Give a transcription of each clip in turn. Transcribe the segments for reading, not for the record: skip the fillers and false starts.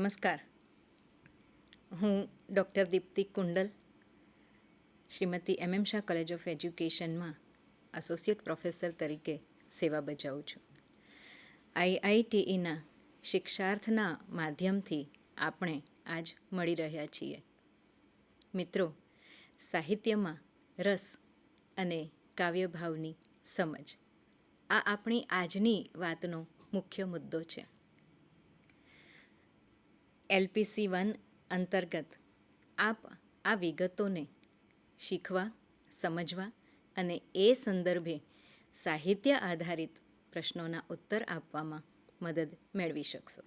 નમસ્કાર. હું doctor Deepti Kundal, Shrimati MM Shah college of એજ્યુકેશનમાં એસોસિએટ પ્રોફેસર તરીકે સેવા બજાવું છું. IITEના શિક્ષાર્થના માધ્યમથી આપણે આજ મળી રહ્યા છીએ. મિત્રો, સાહિત્યમાં રસ અને કાવ્યભાવની સમજ, આ આપણી આજની વાતનો મુખ્ય મુદ્દો છે. LPC1 અંતર્ગત આપ આ વિગતોને શીખવા, સમજવા અને એ સંદર્ભે સાહિત્ય આધારિત પ્રશ્નોના ઉત્તર આપવામાં મદદ મેળવી શકશો.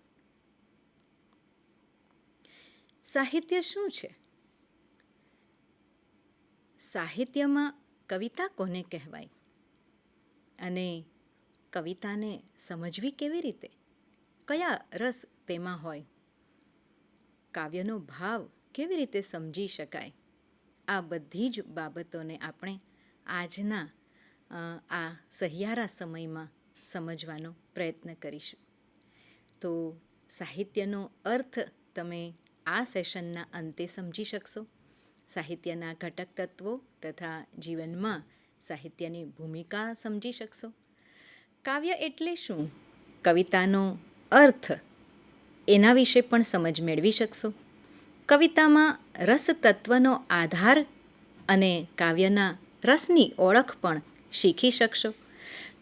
સાહિત્ય શું છે? સાહિત્યમાં કવિતા કોને કહેવાય અને કવિતાને સમજવી કેવી રીતે? કયા રસ તેમાં હોય? કાવ્યનો ભાવ કેવી રીતે સમજી શકાય? આ બધી જ બાબતોને આપણે આજના આ સહિયારા સમયમાં સમજવાનો પ્રયત્ન કરીશું. તો સાહિત્યનો અર્થ તમે આ સેશનના અંતે સમજી શકશો. સાહિત્યના ઘટક તત્વો તથા જીવનમાં સાહિત્યની ભૂમિકા સમજી શકશો. કાવ્ય એટલે શું? કવિતાનો અર્થ, એના વિશે પણ સમજ મેળવી શકશો. કવિતામાં રસ તત્વનો આધાર અને કાવ્યના રસની ઓળખ પણ શીખી શકશો.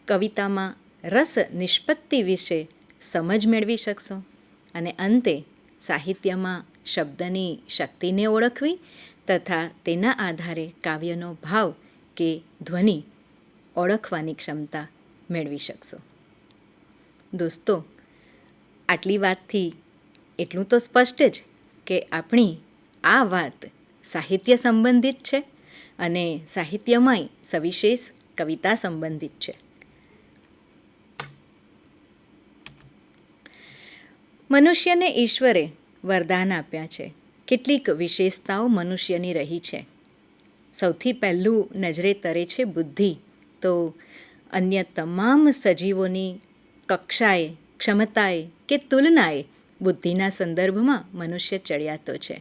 કવિતામાં રસ નિષ્પત્તિ વિશે સમજ મેળવી શકશો. અને અંતે સાહિત્યમાં શબ્દની શક્તિને ઓળખવી તથા તેના આધારે કાવ્યનો ભાવ કે ધ્વનિ ઓળખવાની ક્ષમતા મેળવી શકશો. દોસ્તો, આટલી વાતથી એટલું તો સ્પષ્ટ જ કે આપણી આ વાત સાહિત્ય સંબંધિત છે અને સાહિત્યમાંય સવિશેષ કવિતા સંબંધિત છે. મનુષ્યને ઈશ્વરે વરદાન આપ્યા છે. કેટલીક વિશેષતાઓ મનુષ્યની રહી છે. સૌથી પહેલું નજરે તરે છે બુદ્ધિ. તો અન્ય તમામ સજીવોની કક્ષાએ, ક્ષમતાએ કે તુલનાએ બુદ્ધિના સંદર્ભમાં મનુષ્ય ચડિયાતો છે.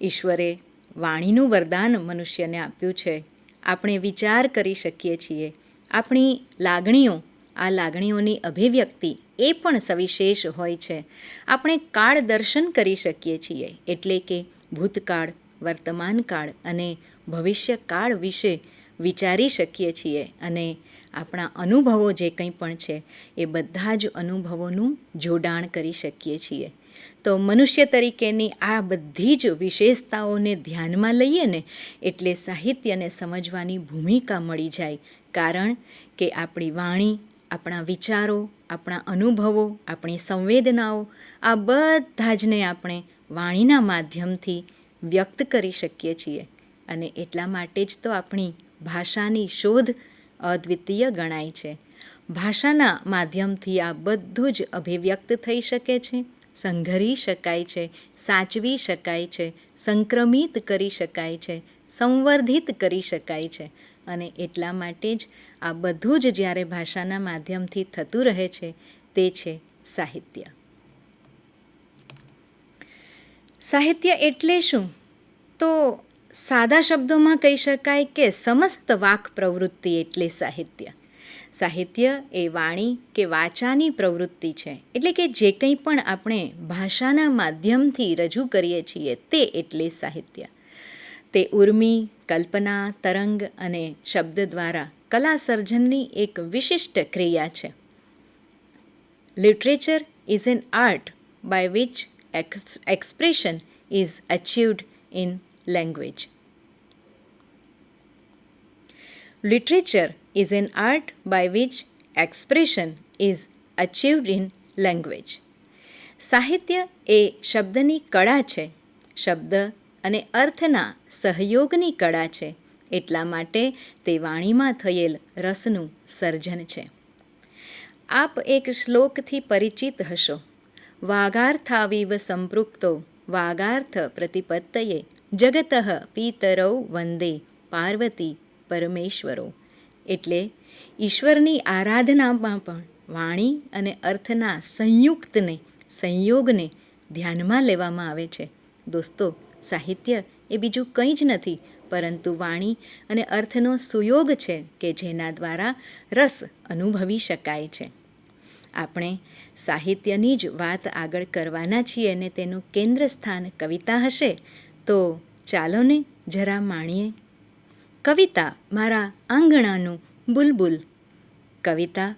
ઈશ્વરે વાણીનું વરદાન મનુષ્યને આપ્યું છે. આપણે વિચાર કરી શકીએ છીએ. આપણી લાગણીઓ, આ લાગણીઓની અભિવ્યક્તિ એ પણ સવિશેષ હોય છે. આપણે કાળ દર્શન કરી શકીએ છીએ, એટલે કે ભૂતકાળ, વર્તમાન કાળ અને ભવિષ્યકાળ વિશે વિચારી શકીએ છીએ અને આપણા અનુભવો જે કંઈ પણ છે એ બધા જ અનુભવોનું જોડાણ કરી શકીએ છીએ. તો મનુષ્ય તરીકેની આ બધી જ વિશેષતાઓને ધ્યાનમાં લઈએ ને એટલે સાહિત્યને સમજવાની ભૂમિકા મળી જાય. કારણ કે આપણી વાણી, આપણા વિચારો, આપણા અનુભવો, આપણી સંવેદનાઓ, આ બધા જને આપણે વાણીના માધ્યમથી વ્યક્ત કરી શકીએ છીએ. અને એટલા માટે જ તો આપણી ભાષાની શોધ અદ્વિતીય ગણાય છે. ભાષાના માધ્યમથી આ બધું જ અભિવ્યક્ત થઈ શકે છે, સંઘરી શકાય છે, સાચવી શકાય છે, સંક્રમિત કરી શકાય છે, સંવર્ધિત કરી શકાય છે. અને એટલા માટે જ આ બધું જ જ્યારે ભાષાના માધ્યમથી થતું રહે છે તે છે સાહિત્ય. સાહિત્ય એટલે શું? તો સાદા શબ્દોમાં કહી શકાય કે સમસ્ત વાક પ્રવૃત્તિ એટલે સાહિત્ય. સાહિત્ય એ વાણી કે વાચાની પ્રવૃત્તિ છે. એટલે કે જે કંઈ પણ આપણે ભાષાના માધ્યમથી રજૂ કરીએ છીએ તે એટલે સાહિત્ય. તે ઉર્મિ, કલ્પના, તરંગ અને શબ્દ દ્વારા કલા સર્જનની એક વિશિષ્ટ ક્રિયા છે. Literature is an art by which expression is achieved in language. Literature is an art by which expression is achieved in language. સાહિત્ય એ શબ્દની કળા છે. શબ્દ અને અર્થના સહયોગની કળા છે. એટલા માટે તે વાણીમાં થયેલ રસનું સર્જન છે. આપ એક શ્લોકથી પરિચિત હશો. વાગાર્થાવિવ સંપૃક્તો વાગાર્થ પ્રતિપત્તયે જગતઃ પિતરૌ વંદે પાર્વતી પરમેશ્વરો. એટલે ઈશ્વરની આરાધનામાં પણ વાણી અને અર્થના સંયુક્તને, સંયોગને ધ્યાનમાં લેવામાં આવે છે. દોસ્તો, સાહિત્ય એ બીજું કંઈ જ નથી પરંતુ વાણી અને અર્થનો સુયોગ છે કે જેના દ્વારા રસ અનુભવી શકાય છે. આપણે સાહિત્યની જ વાત આગળ કરવાના છીએ અને તેનું કેન્દ્ર સ્થાન કવિતા હશે તો ચાલો ને જરા માણીએ. કવિતા મારા આંગણાનું બુલબુલ, કવિતા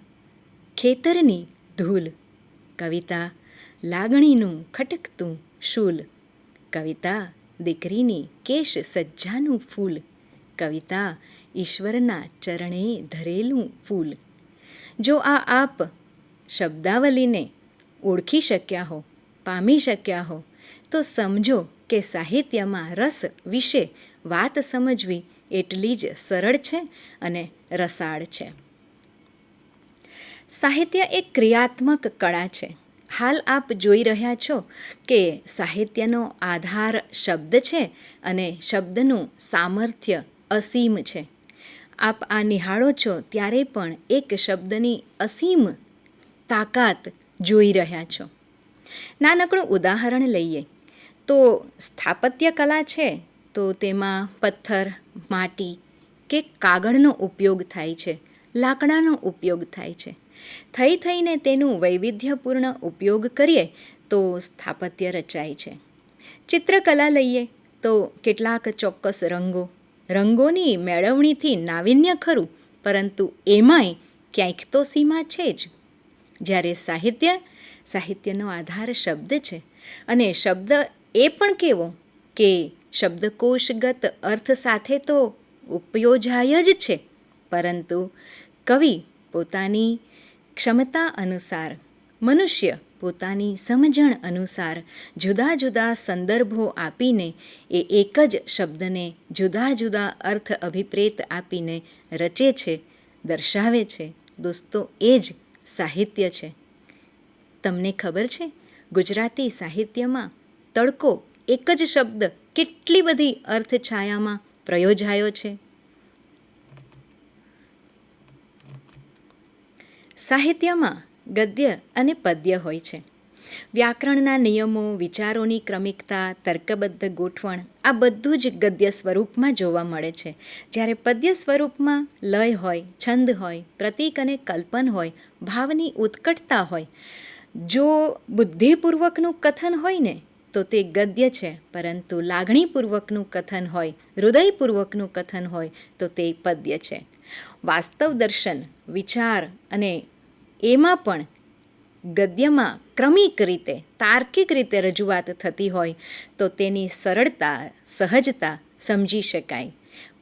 ખેતરની ધૂલ, કવિતા લાગણીનું ખટકતું શૂલ, કવિતા દીકરીની કેશ સજ્જાનું ફૂલ, કવિતા ઈશ્વરના ચરણે ધરેલું ફૂલ. જો આપ શબ્દાવલીને ઓળખી શક્યા હો, પામી શક્યા હો, તો સમજો કે સાહિત્યમાં રસ વિશે વાત સમજવી એટલી જ સરળ છે અને રસાળ છે. સાહિત્ય એક ક્રિયાત્મક કળા છે. હાલ આપ જોઈ રહ્યા છો કે સાહિત્યનો આધાર શબ્દ છે અને શબ્દનું સામર્થ્ય અસીમ છે. આપ આ નિહાળો છો ત્યારે પણ એક શબ્દની અસીમ તાકાત જોઈ રહ્યા છો. નાનકડું ઉદાહરણ લઈએ તો સ્થાપત્ય કલા છે તો તેમાં પથ્થર, માટી કે કાગળનો ઉપયોગ થાય છે, લાકડાનો ઉપયોગ થાય છે. થઈને તેનું વૈવિધ્યપૂર્ણ ઉપયોગ કરીએ તો સ્થાપત્ય રચાય છે. ચિત્રકલા લઈએ તો કેટલાક ચોક્કસ રંગોની મેળવણીથી નાવીન્ય ખરું, પરંતુ એમાંય ક્યાંક તો સીમા છે જ. જ્યારે સાહિત્યનો આધાર શબ્દ છે અને શબ્દ એ પણ કેવો કે શબ્દકોશગત અર્થ સાથે તો ઉપયોજાય જ છે, પરંતુ કવિ પોતાની ક્ષમતા અનુસાર, મનુષ્ય પોતાની સમજણ અનુસાર જુદા જુદા સંદર્ભો આપીને એ એક જ શબ્દને જુદા જુદા અર્થ અભિપ્રેત આપીને રચે છે, દર્શાવે છે. દોસ્તો, એ જ સાહિત્ય છે. તમને ખબર છે, ગુજરાતી સાહિત્યમાં તડકો એક જ શબ્દ કેટલી બધી અર્થછાયામાં પ્રયોજાયો છે. સાહિત્યમાં ગદ્ય અને પદ્ય હોય છે. વ્યાકરણના નિયમો, વિચારોની ક્રમિકતા, તર્કબદ્ધ ગોઠવણ આ બધું જ ગદ્ય સ્વરૂપમાં જોવા મળે છે. જ્યારે પદ્ય સ્વરૂપમાં લય હોય, છંદ હોય, પ્રતીક અને કલ્પન હોય, ભાવની ઉત્કટતા હોય. જો બુદ્ધિપૂર્વકનું કથન હોય ને તો તે ગદ્ય છે, પરંતુ લાગણીપૂર્વકનું કથન હોય, હૃદયપૂર્વકનું કથન હોય તો તે પદ્ય છે. વાસ્તવ દર્શન, વિચાર અને એમાં પણ ગદ્યમાં ક્રમિક રીતે, તાર્કિક રીતે રજૂઆત થતી હોય તો તેની સરળતા, સહજતા સમજી શકાય.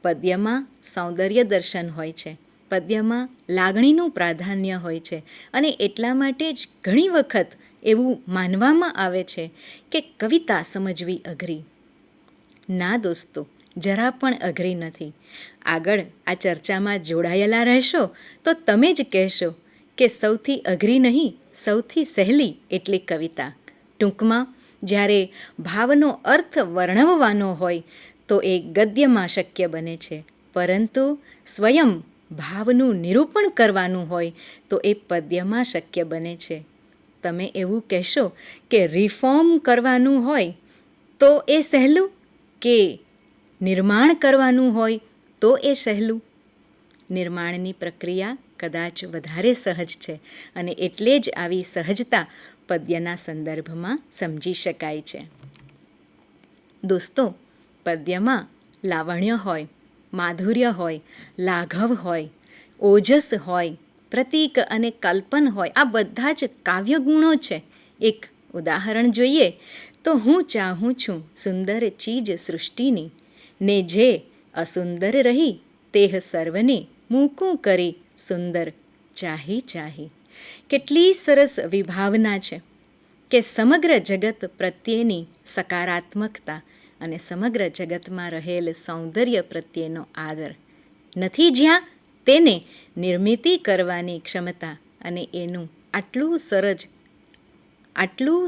પદ્યમાં સૌંદર્ય દર્શન હોય છે, પદ્યમાં લાગણીનું પ્રાધાન્ય હોય છે અને એટલા માટે જ ઘણી વખત એવું માનવામાં આવે છે કે કવિતા સમજવી અઘરી. ના દોસ્તો, જરા પણ અઘરી નથી. આગળ આ ચર્ચામાં જોડાયેલા રહેશો તો તમે જ કહેશો કે સૌથી અઘરી નહીં, સૌથી સહેલી એટલે કવિતા. ટૂંકમાં જ્યારે ભાવનો અર્થ વર્ણવવાનો હોય તો એ ગદ્યમાં શક્ય બને છે, પરંતુ સ્વયં ભાવનું નિરૂપણ કરવાનું હોય તો એ પદ્યમાં શક્ય બને છે. તમે એવું કહેશો કે રિફોર્મ કરવાનું હોય તો એ સહેલું, કે નિર્માણ કરવાનું હોય તો એ સહેલું? નિર્માણની પ્રક્રિયા કદાચ વધારે સહજ છે અને એટલે જ આવી સહજતા પદ્યના સંદર્ભમાં સમજી શકાય છે. દોસ્તો, પદ્યમાં લાવણ્ય હોય, માધુર્ય હોય, લાઘવ હોય, ઓજસ હોય, પ્રતીક અને કલ્પન હોય, આ બધા જ કાવ્ય ગુણો છે. એક ઉદાહરણ જોઈએ તો હું ચાહું છું સુંદર ચીજ સૃષ્ટિની, ને જે અસુંદર રહી તેહ સર્વને મૂકું કરી સુંદર ચાહી ચાહી. કેટલી સરસ વિભાવના છે કે સમગ્ર જગત પ્રત્યેની સકારાત્મકતા અને સમગ્ર જગતમાં રહેલ સૌંદર્ય પ્રત્યેનો આદર. નથી જ્યાં તેને નિર્મિતિ કરવાની ક્ષમતા અને એનું આટલું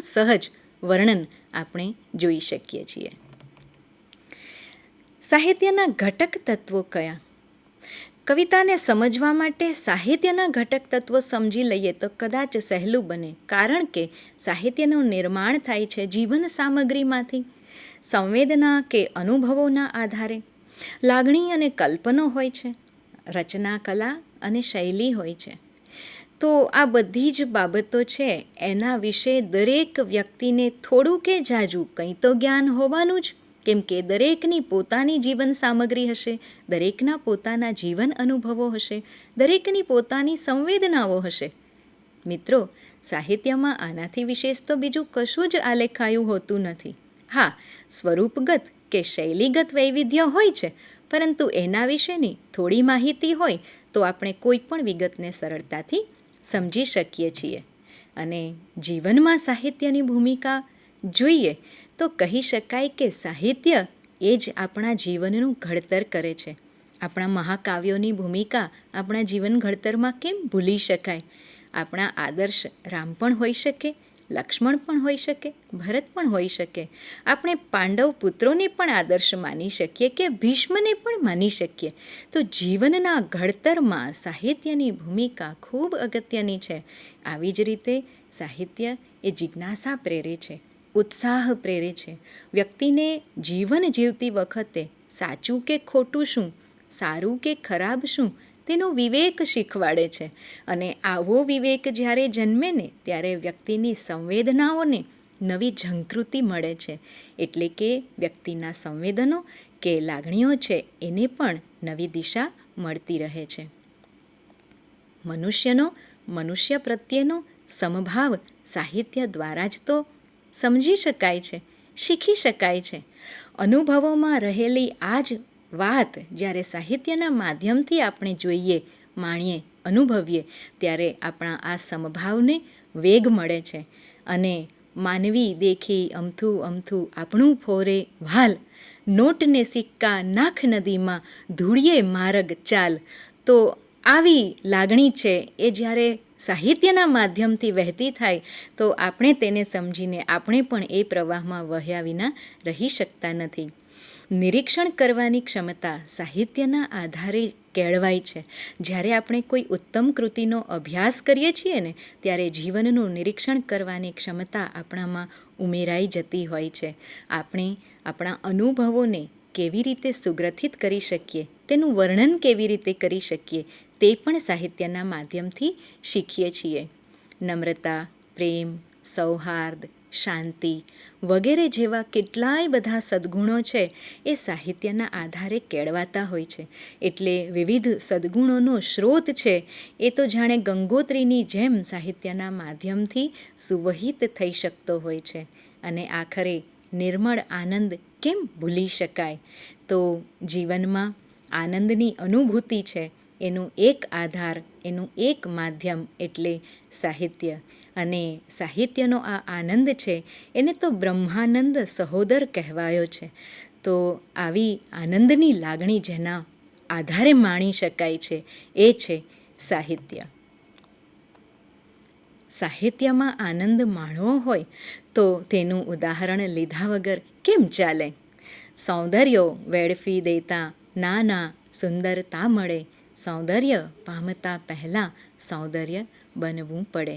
સહજ વર્ણન આપણે જોઈ શકીએ છીએ. સાહિત્યના ઘટક તત્વો કયા? કવિતાને સમજવા માટે સાહિત્યના ઘટક તત્વો સમજી લઈએ તો કદાચ સહેલું બને, કારણ કે સાહિત્યનું નિર્માણ થાય છે જીવન સામગ્રીમાંથી, સંવેદના કે અનુભવોના આધારે. લાગણી અને કલ્પનો હોય છે, રચના કલા અને શૈલી હોય છે. તો આ બધી જ બાબતો છે, એના વિશે દરેક વ્યક્તિને થોડું કે ઝાઝું કંઈ તો જ્ઞાન હોવાનું જ, કેમ કે દરેકની પોતાની જીવન સામગ્રી હશે, દરેકના પોતાના જીવન અનુભવો હશે, દરેકની પોતાની સંવેદનાઓ હશે. મિત્રો, સાહિત્યમાં આનાથી વિશેષ તો બીજું કશું જ આલેખાયું હોતું નથી. હા, સ્વરૂપગત કે શૈલીગત વૈવિધ્ય હોય છે, પરંતુ એના વિશેની થોડી માહિતી હોય તો આપણે કોઈ પણ વિગતને સરળતાથી સમજી શકીએ છીએ. અને જીવનમાં સાહિત્યની ભૂમિકા જોઈએ તો કહી શકાય કે સાહિત્ય એ જ આપણા જીવનનું ઘડતર કરે છે. આપણા મહાકાવ્યોની ભૂમિકા આપણા જીવન ઘડતરમાં કેમ ભૂલી શકાય? આપણા આદર્શ રામ પણ હોઈ શકે, લક્ષ્મણ પણ હોઈ શકે, ભરત પણ હોઈ શકે. આપણે પાંડવ પુત્રોને પણ આદર્શ માની શકીએ કે ભીષ્મને પણ માની શકીએ. તો જીવનના ઘડતરમાં સાહિત્યની ભૂમિકા ખૂબ અગત્યની છે. આવી જ રીતે સાહિત્ય એ જિજ્ઞાસા પ્રેરે છે, ઉત્સાહ પ્રેરે છે. વ્યક્તિને જીવન જીવતી વખતે સાચું કે ખોટું શું, સારું કે ખરાબ શું, તેનો વિવેક શીખવાડે છે. અને આવો વિવેક જ્યારે જન્મે ને ત્યારે વ્યક્તિની સંવેદનાઓને નવી ઝંકૃતિ મળે છે. એટલે કે વ્યક્તિના સંવેદનો કે લાગણીઓ છે એને પણ નવી દિશા મળતી રહે છે. મનુષ્યનો મનુષ્ય પ્રત્યેનો સમભાવ સાહિત્ય દ્વારા જ તો સમજી શકાય છે, શીખી શકાય છે. અનુભવોમાં રહેલી આ જ વાત જ્યારે સાહિત્યના માધ્યમથી આપણે જોઈએ, માણીએ, અનુભવીએ ત્યારે આપણા આ સમભાવને વેગ મળે છે. અને માનવી દેખી અમથું અમથું આપણું ફોરે વાલ, નોટને સિક્કા નાખ નદીમાં, ધૂળીએ માર્ગ ચાલ. તો આવી લાગણી છે એ જ્યારે સાહિત્યના માધ્યમથી વહેતી થાય તો આપણે તેને સમજીને આપણે પણ એ પ્રવાહમાં વહ્યા વિના રહી શકતા નથી. નિરીક્ષણ કરવાની ક્ષમતા સાહિત્યના આધારે કેળવાય છે. જ્યારે આપણે કોઈ ઉત્તમ કૃતિનો અભ્યાસ કરીએ છીએ ને ત્યારે જીવનનું નિરીક્ષણ કરવાની ક્ષમતા આપણામાં ઉમેરાઈ જતી હોય છે. આપણે આપણા અનુભવોને કેવી રીતે સુગ્રથિત કરી શકીએ, તેનું વર્ણન કેવી રીતે કરી શકીએ, તે પણ સાહિત્યના માધ્યમથી શીખીએ છીએ. નમ્રતા, પ્રેમ, સૌહાર્દ, શાંતિ વગેરે જેવા કેટલાય બધા સદ્ગુણો છે એ સાહિત્યના આધારે કેળવાતા હોય છે. એટલે વિવિધ સદ્ગુણોનો સ્ત્રોત છે એ તો જાણે ગંગોત્રીની જેમ સાહિત્યના માધ્યમથી સુવહિત થઈ શકતો હોય છે. અને આખરે નિર્મળ આનંદ કેમ ભૂલી શકાય? તો જીવનમાં આનંદની અનુભૂતિ છે એનું એક આધાર, એનું એક માધ્યમ એટલે સાહિત્ય. અને સાહિત્યનો આ આનંદ છે એને તો બ્રહ્માનંદ સહોદર કહેવાયો છે. તો આવી આનંદની લાગણી જેના આધારે માણી શકાય છે એ છે સાહિત્ય. સાહિત્યમાં આનંદ માણવો હોય તો તેનું ઉદાહરણ લીધા વગર કેમ ચાલે? સૌંદર્યો વેડફી દેતા નાના સુંદરતા મળે, સૌંદર્ય પામતા પહેલાં સૌંદર્ય બનવું પડે.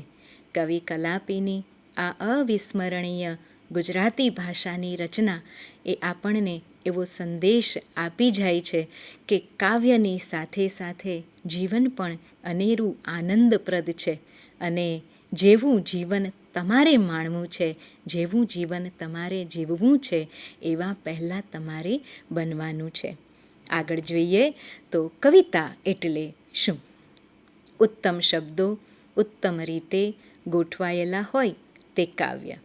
કવિ કલાપીની આ અવિસ્મરણીય ગુજરાતી ભાષાની રચના એ આપણને એવો સંદેશ આપી જાય છે કે કાવ્યની સાથે સાથે જીવન પણ અનેરું આનંદપ્રદ છે. અને જેવું જીવન તમારે માણવું છે, જેવું જીવન તમારે જીવવું છે એવા પહેલાં તમારે બનવાનું છે. આગળ જોઈએ તો કવિતા એટલે શું? ઉત્તમ શબ્દો ઉત્તમ રીતે ગોઠવાયેલા હોય તે કાવ્ય.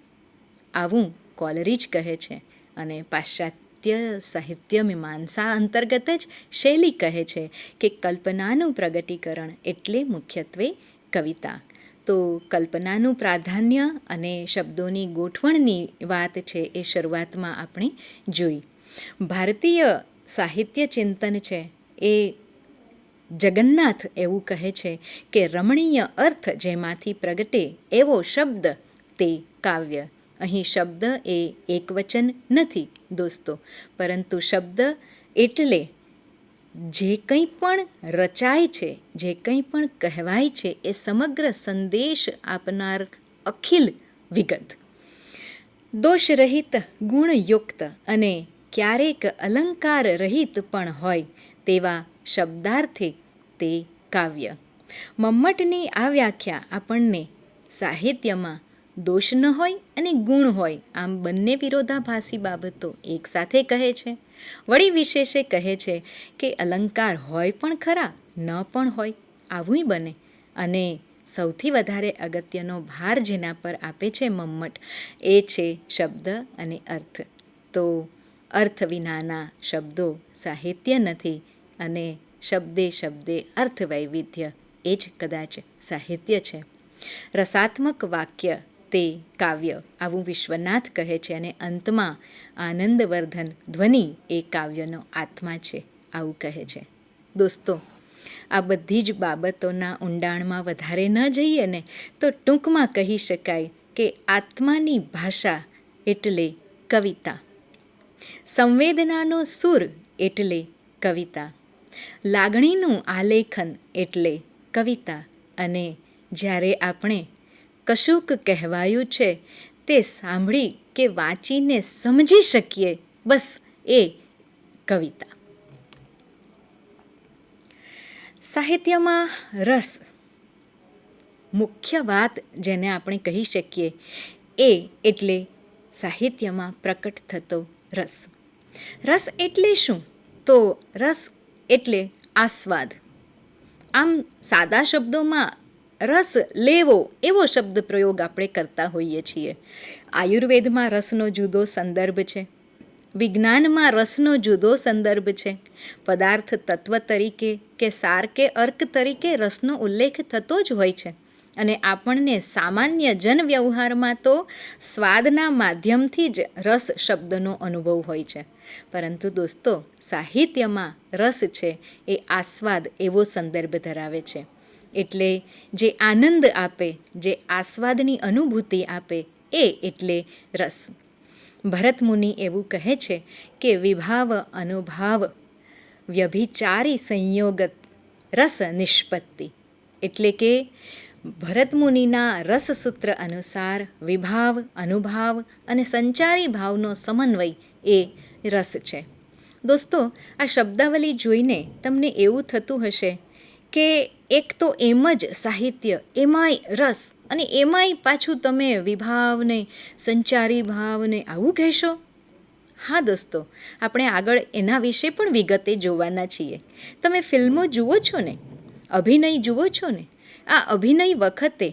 આવું કોલરીજ કહે છે. અને પાશ્ચાત્ય સાહિત્ય મીમાંસા અંતર્ગત જ શૈલી કહે છે કે કલ્પનાનું પ્રગટીકરણ એટલે મુખ્યત્વે કવિતા. તો કલ્પનાનું પ્રાધાન્ય અને શબ્દોની ગોઠવણની વાત છે એ શરૂઆતમાં આપણે જોઈ. ભારતીય સાહિત્ય ચિંતન છે એ જગન્નાથ એવું કહે છે કે રમણીય અર્થ જેમાંથી પ્રગટે એવો શબ્દ તે કાવ્ય. અહીં શબ્દ એ એકવચન નથી દોસ્તો, પરંતુ શબ્દ એટલે જે કંઈ પણ રચાય છે, જે કંઈ પણ કહેવાય છે, એ સમગ્ર સંદેશ આપનાર અખિલ વિગત, દોષરહિત, ગુણયુક્ત અને ક્યારેક અલંકાર રહિત પણ હોય તેવા શબ્દાર્થે તે કાવ્ય. મમ્મટની આ વ્યાખ્યા આપણને સાહિત્યમાં દોષ ન હોય અને ગુણ હોય આમ બંને વિરોધાભાસી બાબતો એકસાથે કહે છે. વળી વિશેષે કહે છે કે અલંકાર હોય પણ ખરા, ન પણ હોય, આવું બને. અને સૌથી વધારે અગત્યનો ભાર જેના પર આપે છે મમ્મટ એ છે શબ્દ અને અર્થ. તો અર્થ વિનાના શબ્દો સાહિત્ય નથી અને શબ્દે શબ્દે અર્થ વૈવિધ્ય એ જ કદાચ સાહિત્ય છે. રસાત્મક વાક્ય તે કાવ્ય, આવું વિશ્વનાથ કહે છે. અને અંતમાં આનંદવર્ધન ધ્વનિ એ કાવ્યનો આત્મા છે, આવું કહે છે. દોસ્તો, આ બધી જ બાબતોના ઊંડાણમાં વધારે ન જઈએ ને તો ટૂંકમાં કહી શકાય કે આત્માની ભાષા એટલે કવિતા, સંવેદનાનો સૂર એટલે કવિતા, લાગણીનું આલેખન એટલે કવિતા. અને જ્યારે આપણે કશુંક કહેવાયું છે તે સાંભળી કે વાંચીને સમજી શકીએ, બસ એ કવિતા. સાહિત્યમાં રસ, મુખ્ય વાત જેને આપણે કહી શકીએ એ એટલે સાહિત્યમાં પ્રકટ થતો રસ. રસ એટલે શું? તો રસ એટલે આસ્વાદ. આમ સાદા શબ્દોમાં રસ લેવો એવો શબ્દ પ્રયોગ આપણે કરતા હોઈએ છીએ. આયુર્વેદમાં રસનો જુદો સંદર્ભ છે, વિજ્ઞાનમાં રસનો જુદો સંદર્ભ છે. પદાર્થ તત્વ તરીકે કે સાર કે અર્ક તરીકે રસનો ઉલ્લેખ થતો જ હોય છે. અને આપણને સામાન્ય જનવ્યવહારમાં તો સ્વાદના માધ્યમથી જ રસ શબ્દનો અનુભવ હોય છે. પરંતુ દોસ્તો, સાહિત્યમાં રસ છે એ આસ્વાદ એવો સંદર્ભ ધરાવે છે. એટલે જે આનંદ આપે, જે આસ્વાદની અનુભૂતિ આપે એ એટલે રસ. ભરતમુનિ એવું કહે છે કે વિભાવ અનુભાવ વ્યભિચારી સંયોગત રસ નિષ્પત્તિ. એટલે કે ભરતમુનિના રસસૂત્ર અનુસાર વિભાવ, અનુભાવ અને સંચારી ભાવનો સમન્વય એ રસ છે. દોસ્તો, આ શબ્દાવલી જોઈને તમને એવું થતું હશે કે એક તો એમ જ સાહિત્ય, એમાંય રસ, અને એમાંય પાછું તમે વિભાવને, સંચારી ભાવને આવું કહેશો? હા દોસ્તો, આપણે આગળ એના વિશે પણ વિગતે જોવાના છીએ. તમે ફિલ્મો જુઓ છો ને, અભિનય જુઓ છો ને, આ અભિનય વખતે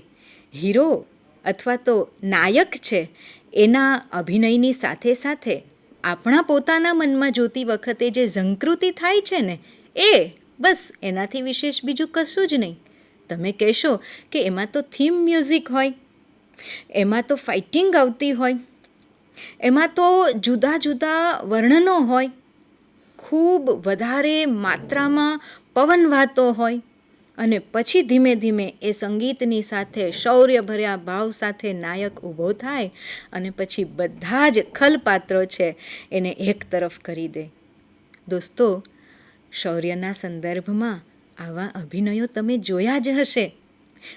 હીરો અથવા તો નાયક છે એના અભિનયની સાથે સાથે આપણા પોતાના મનમાં જોતી વખતે જે ઝંકૃતિ થાય છે ને એ બસ એનાથી વિશેષ બીજું કશું જ નહીં. તમે કહેશો કે એમાં તો થીમ મ્યુઝિક હોય, એમાં તો ફાઇટિંગ આવતી હોય, એમાં તો જુદા જુદા વર્ણનો હોય, ખૂબ વધારે માત્રામાં પવન વાતો હોય, અને પછી ધીમે ધીમે એ સંગીતની સાથે શૌર્યભર્યા ભાવ સાથે નાયક ઊભો થાય અને પછી બધા જ ખલપાત્રો છે એને એક તરફ કરી દે. દોસ્તો, શૌર્યના સંદર્ભમાં આવા અભિનયો તમે જોયા જ હશે.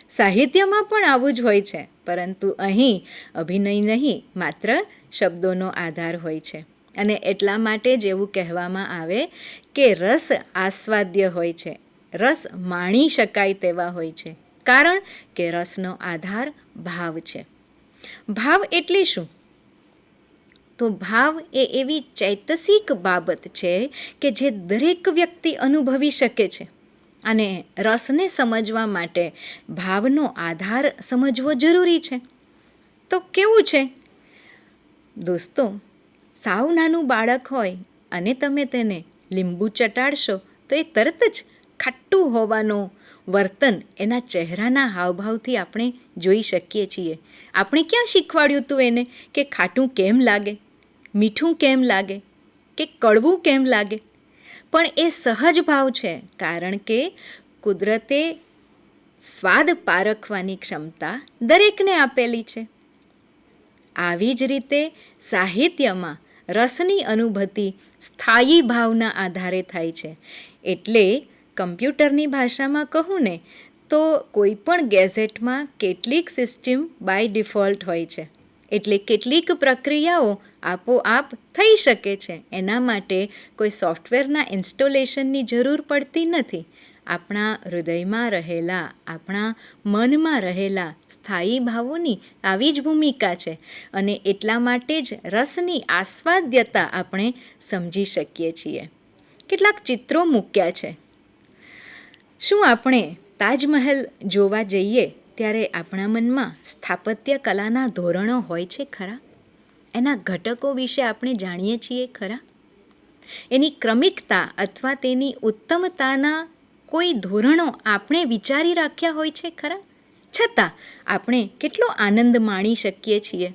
સાહિત્યમાં પણ આવું જ હોય છે, પરંતુ અહીં અભિનય નહીં, માત્ર શબ્દોનો આધાર હોય છે. અને એટલા માટે જ એવું કહેવામાં આવે કે રસ આસ્વાદ્ય હોય છે, રસ માણી શકાય તેવા હોય છે, કારણ કે રસનો આધાર ભાવ છે. ભાવ એટલે શું? તો ભાવ એ એવી ચૈતસિક બાબત છે કે જે દરેક વ્યક્તિ અનુભવી શકે છે. અને રસને સમજવા માટે ભાવનો આધાર સમજવો જરૂરી છે. તો કેવું છે? દોસ્તો, સાવ નાનું બાળક હોય અને તમે તેને લીંબુ ચટાડશો તો એ તરત જ ખાટું હોવાનું વર્તન એના ચહેરાના હાવભાવથી આપણે જોઈ શકીએ છીએ. આપણે ક્યાં શીખવાડ્યું હતું એને કે ખાટું કેમ લાગે, મીઠું કેમ લાગે, કે કડવું કેમ લાગે? પણ એ સહજ ભાવ છે, કારણ કે કુદરતે સ્વાદ પારખવાની ક્ષમતા દરેકને આપેલી છે. આવી જ રીતે સાહિત્યમાં રસની અનુભૂતિ સ્થાયી ભાવના આધારે થાય છે. એટલે કમ્પ્યુટરની ભાષામાં કહું ને તો કોઈ પણ ગેઝેટમાં કેટલીક સિસ્ટમ બાય ડિફોલ્ટ હોય છે. એટલે કેટલીક પ્રક્રિયાઓ આપોઆપ થઈ શકે છે. એના માટે કોઈ સોફ્ટવેરના ઇન્સ્ટોલેશનની જરૂર પડતી નથી. આપણા હૃદયમાં રહેલા, આપણા મનમાં રહેલા સ્થાયી ભાવોની આવી જ ભૂમિકા છે. અને એટલા માટે જ રસની આસ્વાદ્યતા આપણે સમજી શકીએ છીએ. કેટલાક ચિત્રો મૂક્યા છે. શું આપણે તાજમહેલ જોવા જઈએ ત્યારે આપણા મનમાં સ્થાપત્ય કલાના ધોરણો હોય છે ખરા? એના ઘટકો વિશે આપણે જાણીએ છીએ ખરા? એની ક્રમિકતા અથવા તેની ઉત્તમતાના કોઈ ધોરણો આપણે વિચારી રાખ્યા હોય છે ખરા? છતાં આપણે કેટલો આનંદ માણી શકીએ છીએ.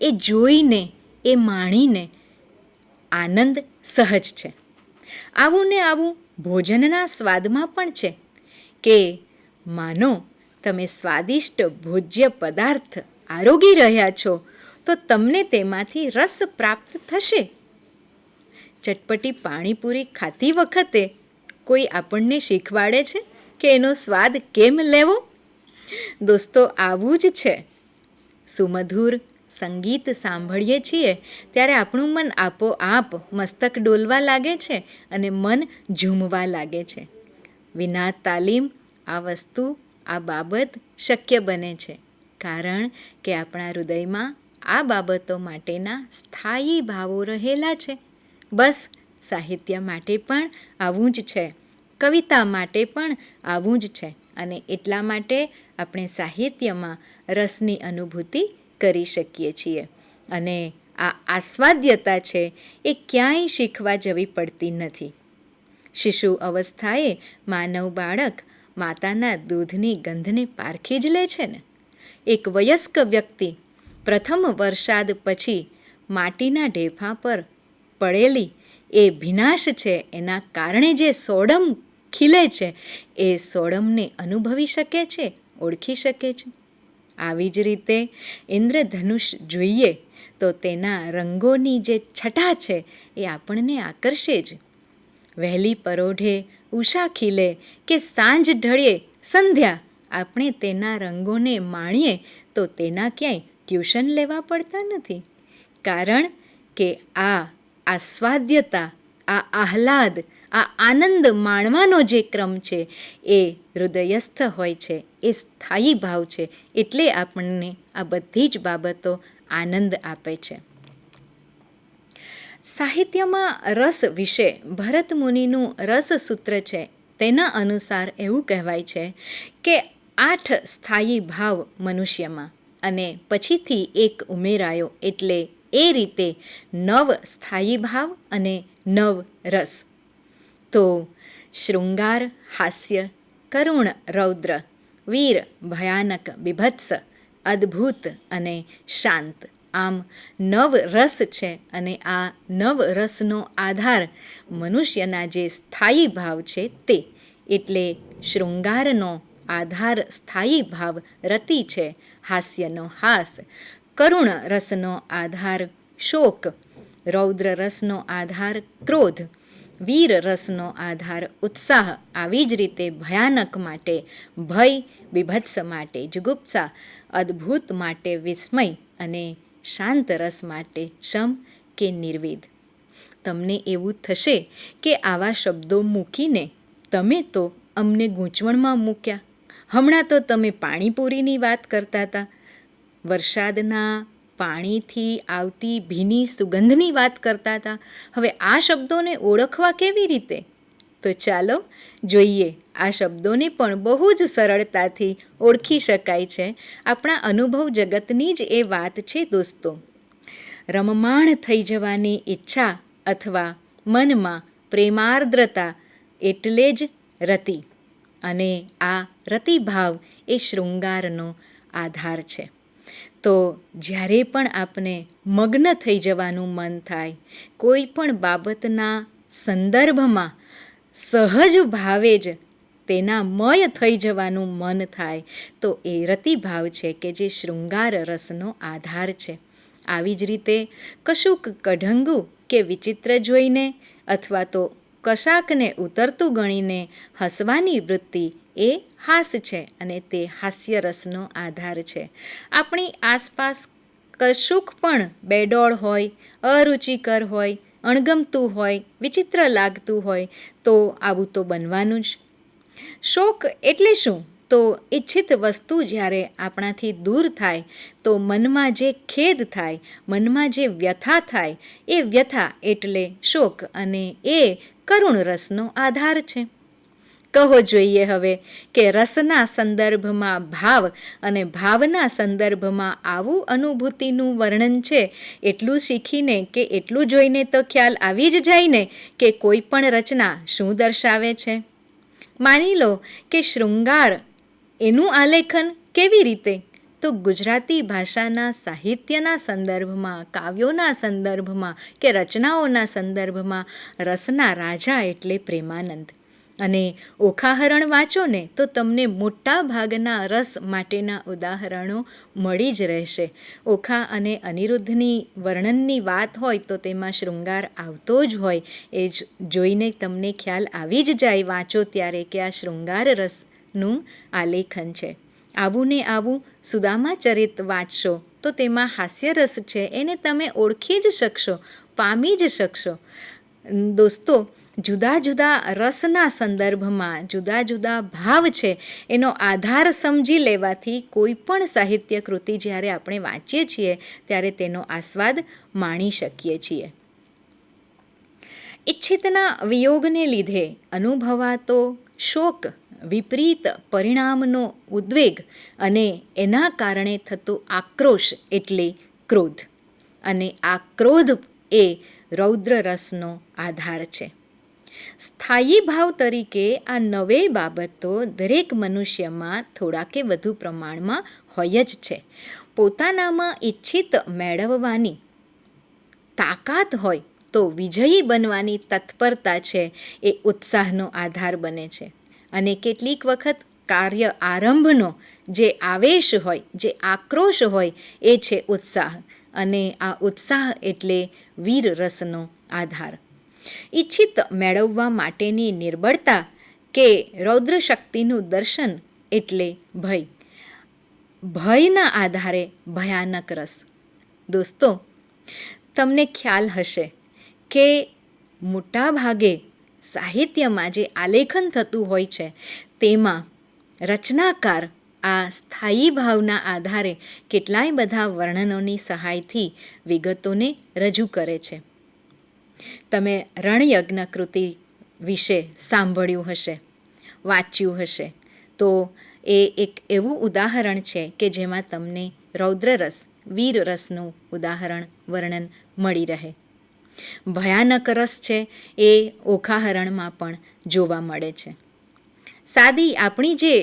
એ જોઈને, એ માણીને આનંદ સહજ છે. આવું ને આવું ભોજનના સ્વાદમાં પણ છે કે માનો તમે સ્વાદિષ્ટ ભોજ્ય પદાર્થ આરોગી રહ્યા છો તો તમને તેમાંથી રસ પ્રાપ્ત થશે. ચટપટી પાણીપુરી ખાતી વખતે કોઈ આપણને શીખવાડે છે કે એનો સ્વાદ કેમ લેવો? દોસ્તો, આવું જ છે. સુમધુર સંગીત સાંભળીએ છીએ ત્યારે આપણું મન આપોઆપ મસ્તક ડોલવા લાગે છે અને મન ઝૂમવા લાગે છે. વિના તાલીમ આ વસ્તુ, આ બાબત શક્ય બને છે. કારણ કે આપણા હૃદયમાં આ બાબતો માટેના સ્થાયી ભાવો રહેલા છે. બસ સાહિત્ય માટે પણ આવું જ છે. કવિતા માટે પણ આવું જ છે. અને એટલા માટે આપણે સાહિત્યમાં રસની અનુભૂતિ કરી શકીએ છીએ. અને આ આસ્વાદ્યતા છે એ ક્યાંય શીખવા જવી પડતી નથી. શિશુ અવસ્થાએ માનવ બાળક માતાના દૂધની ગંધને પારખી જ લે છે ને. એક વયસ્ક વ્યક્તિ પ્રથમ વરસાદ પછી માટીના ઢેફા પર પડેલી એ ભીનાશ છે એના કારણે જે સોડમ ખીલે છે એ સોડમને અનુભવી શકે છે, ઓળખી શકે છે. આવી જ રીતે ઇન્દ્રધનુષ જોઈએ તો તેના રંગોની જે છટા છે એ આપણને આકર્ષે જ. વહેલી પરોઢે ઉષા ખીલે કે સાંજ ઢળે સંધ્યા, આપણે તેના રંગોને માણીએ તો તેના ક્યાંય ટ્યુશન લેવા પડતા નથી. કારણ કે આ આસ્વાદ્યતા, આ આહલાદ, આ આનંદ માણવાનો જે ક્રમ છે એ હૃદયસ્થ હોય છે, એ સ્થાયી ભાવ છે. એટલે આપણને આ બધી જ બાબતો આનંદ આપે છે. સાહિત્યમાં રસ વિશે ભરત મુનિનું રસસૂત્ર છે. તેના અનુસાર એવું કહેવાય છે કે 8 સ્થાયી ભાવ મનુષ્યમાં અને પછીથી એક ઉમેરાયો એટલે એ રીતે 9 સ્થાયી ભાવ અને 9 રસ. તો શૃંગાર હાસ્ય, કરુણ રૌદ્ર, વીર ભયાનક બીભત્સ, અદ્ભુત અને શાંત, આમ 9 રસ છે. અને આ 9 રસનો આધાર મનુષ્યના જે સ્થાયી ભાવ છે તે. એટલે શૃંગારનો આધાર સ્થાયી ભાવ રતિ છે, હાસ્યનો હાસ, કરુણ રસનો આધાર શોક, રૌદ્ર રસનો આધાર ક્રોધ, વીર રસનો આધાર ઉત્સાહ, આવી જ રીતે ભયાનક માટે ભય, બીભત્સ માટે જુગુપ્સા, અદ્ભુત માટે વિસ્મય અને શાંત રસ માટે શમ કે નિર્વેદ. તમને એવું થશે કે આવા શબ્દો મૂકીને તમે તો અમને ગૂંચવણમાં મૂક્યા. હમણાં તો તમે પાણીપુરીની વાત કરતા હતા, વરસાદના પાણીથી આવતી ભીની સુગંધની વાત કરતા હતા. હવે આ શબ્દોને ઓળખવા કેવી રીતે? તો ચાલો જોઈએ. આ શબ્દોને પણ બહુ જ સરળતાથી ઓળખી શકાય છે. આપણા અનુભવ જગતની જ એ વાત છે દોસ્તો. રમમાણ થઈ જવાની ઈચ્છા અથવા મનમાં પ્રેમાર્દ્રતા એટલે જ રતિ. અને આ રતિભાવ એ શૃંગારનો આધાર છે. તો જ્યારે પણ આપને મગ્ન થઈ જવાનું મન થાય, કોઈ પણ બાબતના સંદર્ભમાં સહજ ભાવે જ તેના મય થઈ જવાનું મન થાય તો એ રતિભાવ છે કે જે શૃંગાર રસનો આધાર છે. આવી જ રીતે કશુંક કઢંગું કે વિચિત્ર જોઈને અથવા તો કશાકને ઉતરતું ગણીને હસવાની વૃત્તિ એ હાસ છે અને તે હાસ્યરસનો આધાર છે. આપણી આસપાસ કશુંક પણ બેડોળ હોય, અરુચિકર હોય, અણગમતું હોય, વિચિત્ર લાગતું હોય તો આવું તો બનવાનું જ. શોક એટલે શું? તો ઈચ્છિત વસ્તુ જ્યારે આપણાથી દૂર થાય તો મનમાં જે ખેદ થાય, મનમાં જે વ્યથા થાય, એ વ્યથા એટલે શોક અને એ કરુણ રસનો આધાર છે. કહો જોઈએ હવે કે રસના સંદર્ભમાં ભાવ અને ભાવના સંદર્ભમાં આવું અનુભૂતિનું વર્ણન છે. એટલું શીખીને કે એટલું જોઈને તો ખ્યાલ આવી જ જાય ને કે કોઈ પણ રચના શું દર્શાવે છે. માની લો કે શૃંગાર, એનું આલેખન કેવી રીતે? તો ગુજરાતી ભાષાના સાહિત્યના સંદર્ભમાં, કાવ્યોના સંદર્ભમાં કે રચનાઓના સંદર્ભમાં રસના રાજા એટલે પ્રેમાનંદ. અને ઓખાહરણ વાંચો ને તો તમને મોટા ભાગના રસ માટેના ઉદાહરણો મળી જ રહેશે. ઓખા અને અનિરુદ્ધની વર્ણનની વાત હોય તો તેમાં શૃંગાર આવતો જ હોય. એ જ જોઈને તમને ખ્યાલ આવી જ જાય વાંચો ત્યારે કે આ શૃંગાર રસનું આલેખન છે. આવું ને આવું સુદામા ચરિત વાંચશો તો તેમાં હાસ્યરસ છે એને તમે ઓળખી જ શકશો, પામી જ શકશો. દોસ્તો, જુદા જુદા રસના સંદર્ભમાં જુદા જુદા ભાવ છે એનો આધાર સમજી લેવાથી કોઈ પણ સાહિત્ય કૃતિ જ્યારે આપણે વાંચીએ છીએ ત્યારે તેનો આસ્વાદ માણી શકીએ છીએ. ઈચ્છિતના વિયોગને લીધે અનુભવાતો શોક, વિપરીત પરિણામનો ઉદ્વેગ અને એના કારણે થતો આક્રોશ એટલે ક્રોધ. અને આ ક્રોધ એ રૌદ્ર રસનો આધાર છે. સ્થાયી ભાવ તરીકે આ નવે બાબતો દરેક મનુષ્યમાં થોડા કે વધુ પ્રમાણમાં હોય જ છે. પોતાનામાં ઈચ્છિત મેળવવાની તાકાત હોય તો વિજયી બનવાની તત્પરતા છે એ ઉત્સાહનો આધાર બને છે. અને કેટલીક વખત કાર્ય આરંભનો જે આવેશ હોય, જે આક્રોશ હોય એ છે ઉત્સાહ. અને આ ઉત્સાહ એટલે વીર રસનો આધાર. ઈચ્છિત મેળવવા માટેની નિર્બળતા કે રૌદ્ર શક્તિનું દર્શન એટલે ભય. ભયના આધારે ભયાનક રસ. દોસ્તો, તમને ખ્યાલ હશે કે મોટા ભાગે સાહિત્યમાં જે આલેખન થતું હોય છે તેમાં રચનાકાર આ સ્થાયી ભાવના આધારે કેટલાય બધા વર્ણનોની સહાયથી વિગતોને રજૂ કરે છે. તમે રણયજ્ઞ કૃતિ વિશે સાંભળ્યું હશે, વાંચ્યું હશે. તો એ એક એવું ઉદાહરણ છે કે જેમાં તમને રૌદ્રરસ, વીર રસનું ઉદાહરણ, વર્ણન મળી રહે. ભયાનક રસ છે એ ઓખાહરણમાં પણ જોવા મળે છે. સાદી આપણી જે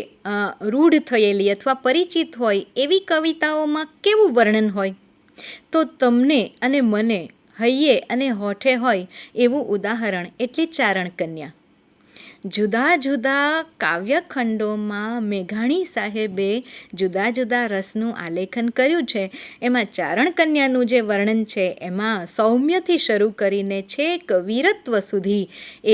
રૂઢ થયેલી અથવા પરિચિત હોય એવી કવિતાઓમાં કેવું વર્ણન હોય? તો તમને અને મને હૈયે અને હોઠે હોય એવું ઉદાહરણ એટલે ચારણ કન્યા. જુદા જુદા કાવ્યખંડોમાં મેઘાણી સાહેબે જુદા જુદા રસનું આલેખન કર્યું છે. એમાં ચારણ કન્યાનું જે વર્ણન છે એમાં સૌમ્યથી શરૂ કરીને છેક વીરત્વ સુધી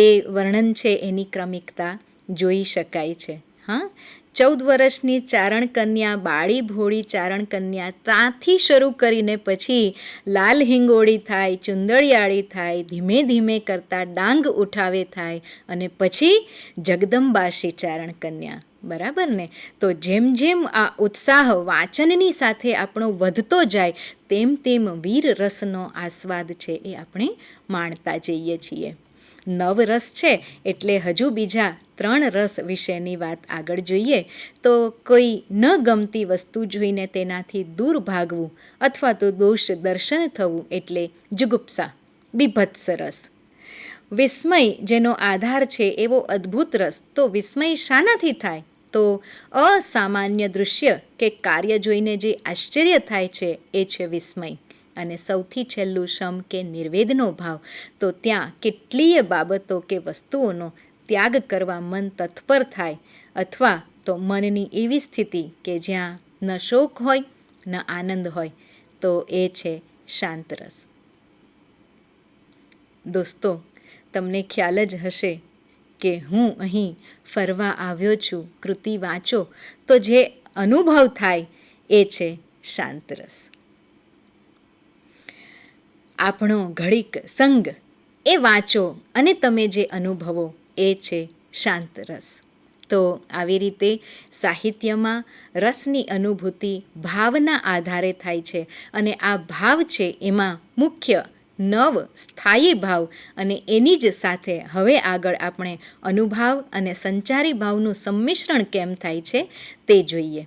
એ વર્ણન છે એની ક્રમિકતા જોઈ શકાય છે. હા, 14 વર્ષની ચારણ કન્યા, બાળી ભોળી ચારણ કન્યા, ત્યાંથી શરૂ કરીને પછી લાલ હિંગોળી થાય, ચુંદડિયાળી થાય, ધીમે ધીમે કરતાં ડાંગ ઉઠાવે થાય અને પછી જગદંબાશી ચારણ કન્યા. બરાબર ને? તો જેમ જેમ આ ઉત્સાહ વાંચનની સાથે આપણો વધતો જાય તેમ તેમ વીર રસનો આસ્વાદ છે એ આપણે માણતા જઈએ છીએ. નવ રસ છે એટલે હજુ બીજા 3 રસ વિશેની વાત આગળ જોઈએ તો કોઈ ન ગમતી વસ્તુ જોઈને તેનાથી દૂર ભાગવું અથવા તો દોષ દર્શન થવું એટલે જુગુપ્સા, બીભત્સ રસ. વિસ્મય જેનો આધાર છે એવો અદ્ભુત રસ. તો વિસ્મય શાનાથી થાય? તો અસામાન્ય દૃશ્ય કે કાર્ય જોઈને જે આશ્ચર્ય થાય છે એ છે વિસ્મય. અને સૌથી છેલ્લું શમ કે નિર્વેદનો ભાવ. તો ત્યાં કેટલીય બાબતો કે વસ્તુઓનો ત્યાગ કરવા મન તત્પર થાય અથવા તો મનની એવી સ્થિતિ કે જ્યાં ન શોક હોય ન આનંદ હોય તો એ છે શાંત રસ. દોસ્તો, તમને ખ્યાલ જ હશે કે હું અહીં ફરવા આવ્યો છું. કૃતિ વાંચો તો જે અનુભવ થાય એ છે શાંત રસ. આપણો ઘડીક સંગ એ વાંચો અને તમે જે અનુભવો એ છે શાંત રસ. તો આવી રીતે સાહિત્યમાં રસની અનુભૂતિ ભાવના આધારે થાય છે અને આ ભાવ છે એમાં મુખ્ય નવ સ્થાયી ભાવ અને એની જ સાથે હવે આગળ આપણે અનુભાવ અને સંચારી ભાવનું સંમિશ્રણ કેમ થાય છે તે જોઈએ.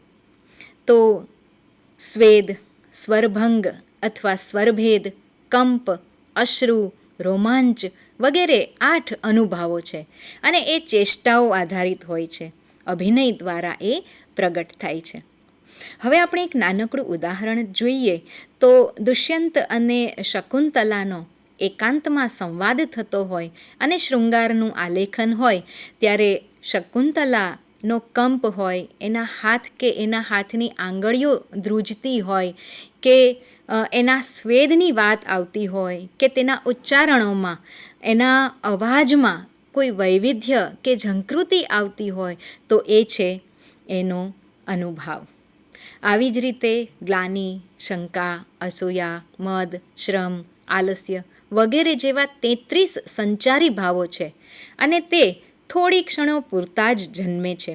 તો સ્વેદ, સ્વરભંગ અથવા સ્વરભેદ, કંપ, અશ્રુ, રોમાંચ વગેરે 8 અનુભાવો છે અને એ ચેષ્ટાઓ આધારિત હોય છે. અભિનય દ્વારા એ પ્રગટ થાય છે. હવે આપણે એક નાનકડું ઉદાહરણ જોઈએ તો દુષ્યંત અને શકુંતલાનો એકાંતમાં સંવાદ થતો હોય અને શૃંગારનું આલેખન હોય ત્યારે શકુંતલાનો કંપ હોય, એના હાથ કે એના હાથની આંગળીઓ ધ્રુજતી હોય કે એના સ્વેદની વાત આવતી હોય કે તેના ઉચ્ચારણોમાં, એના અવાજમાં કોઈ વૈવિધ્ય કે ઝંકૃતિ આવતી હોય તો એ છે એનો અનુભાવ. આવી જ રીતે ગ્લાનિ, શંકા, અસૂયા, મદ, શ્રમ, આલસ્ય વગેરે જેવા 33 સંચારી ભાવો છે અને તે થોડી ક્ષણો પૂરતા જ જન્મે છે,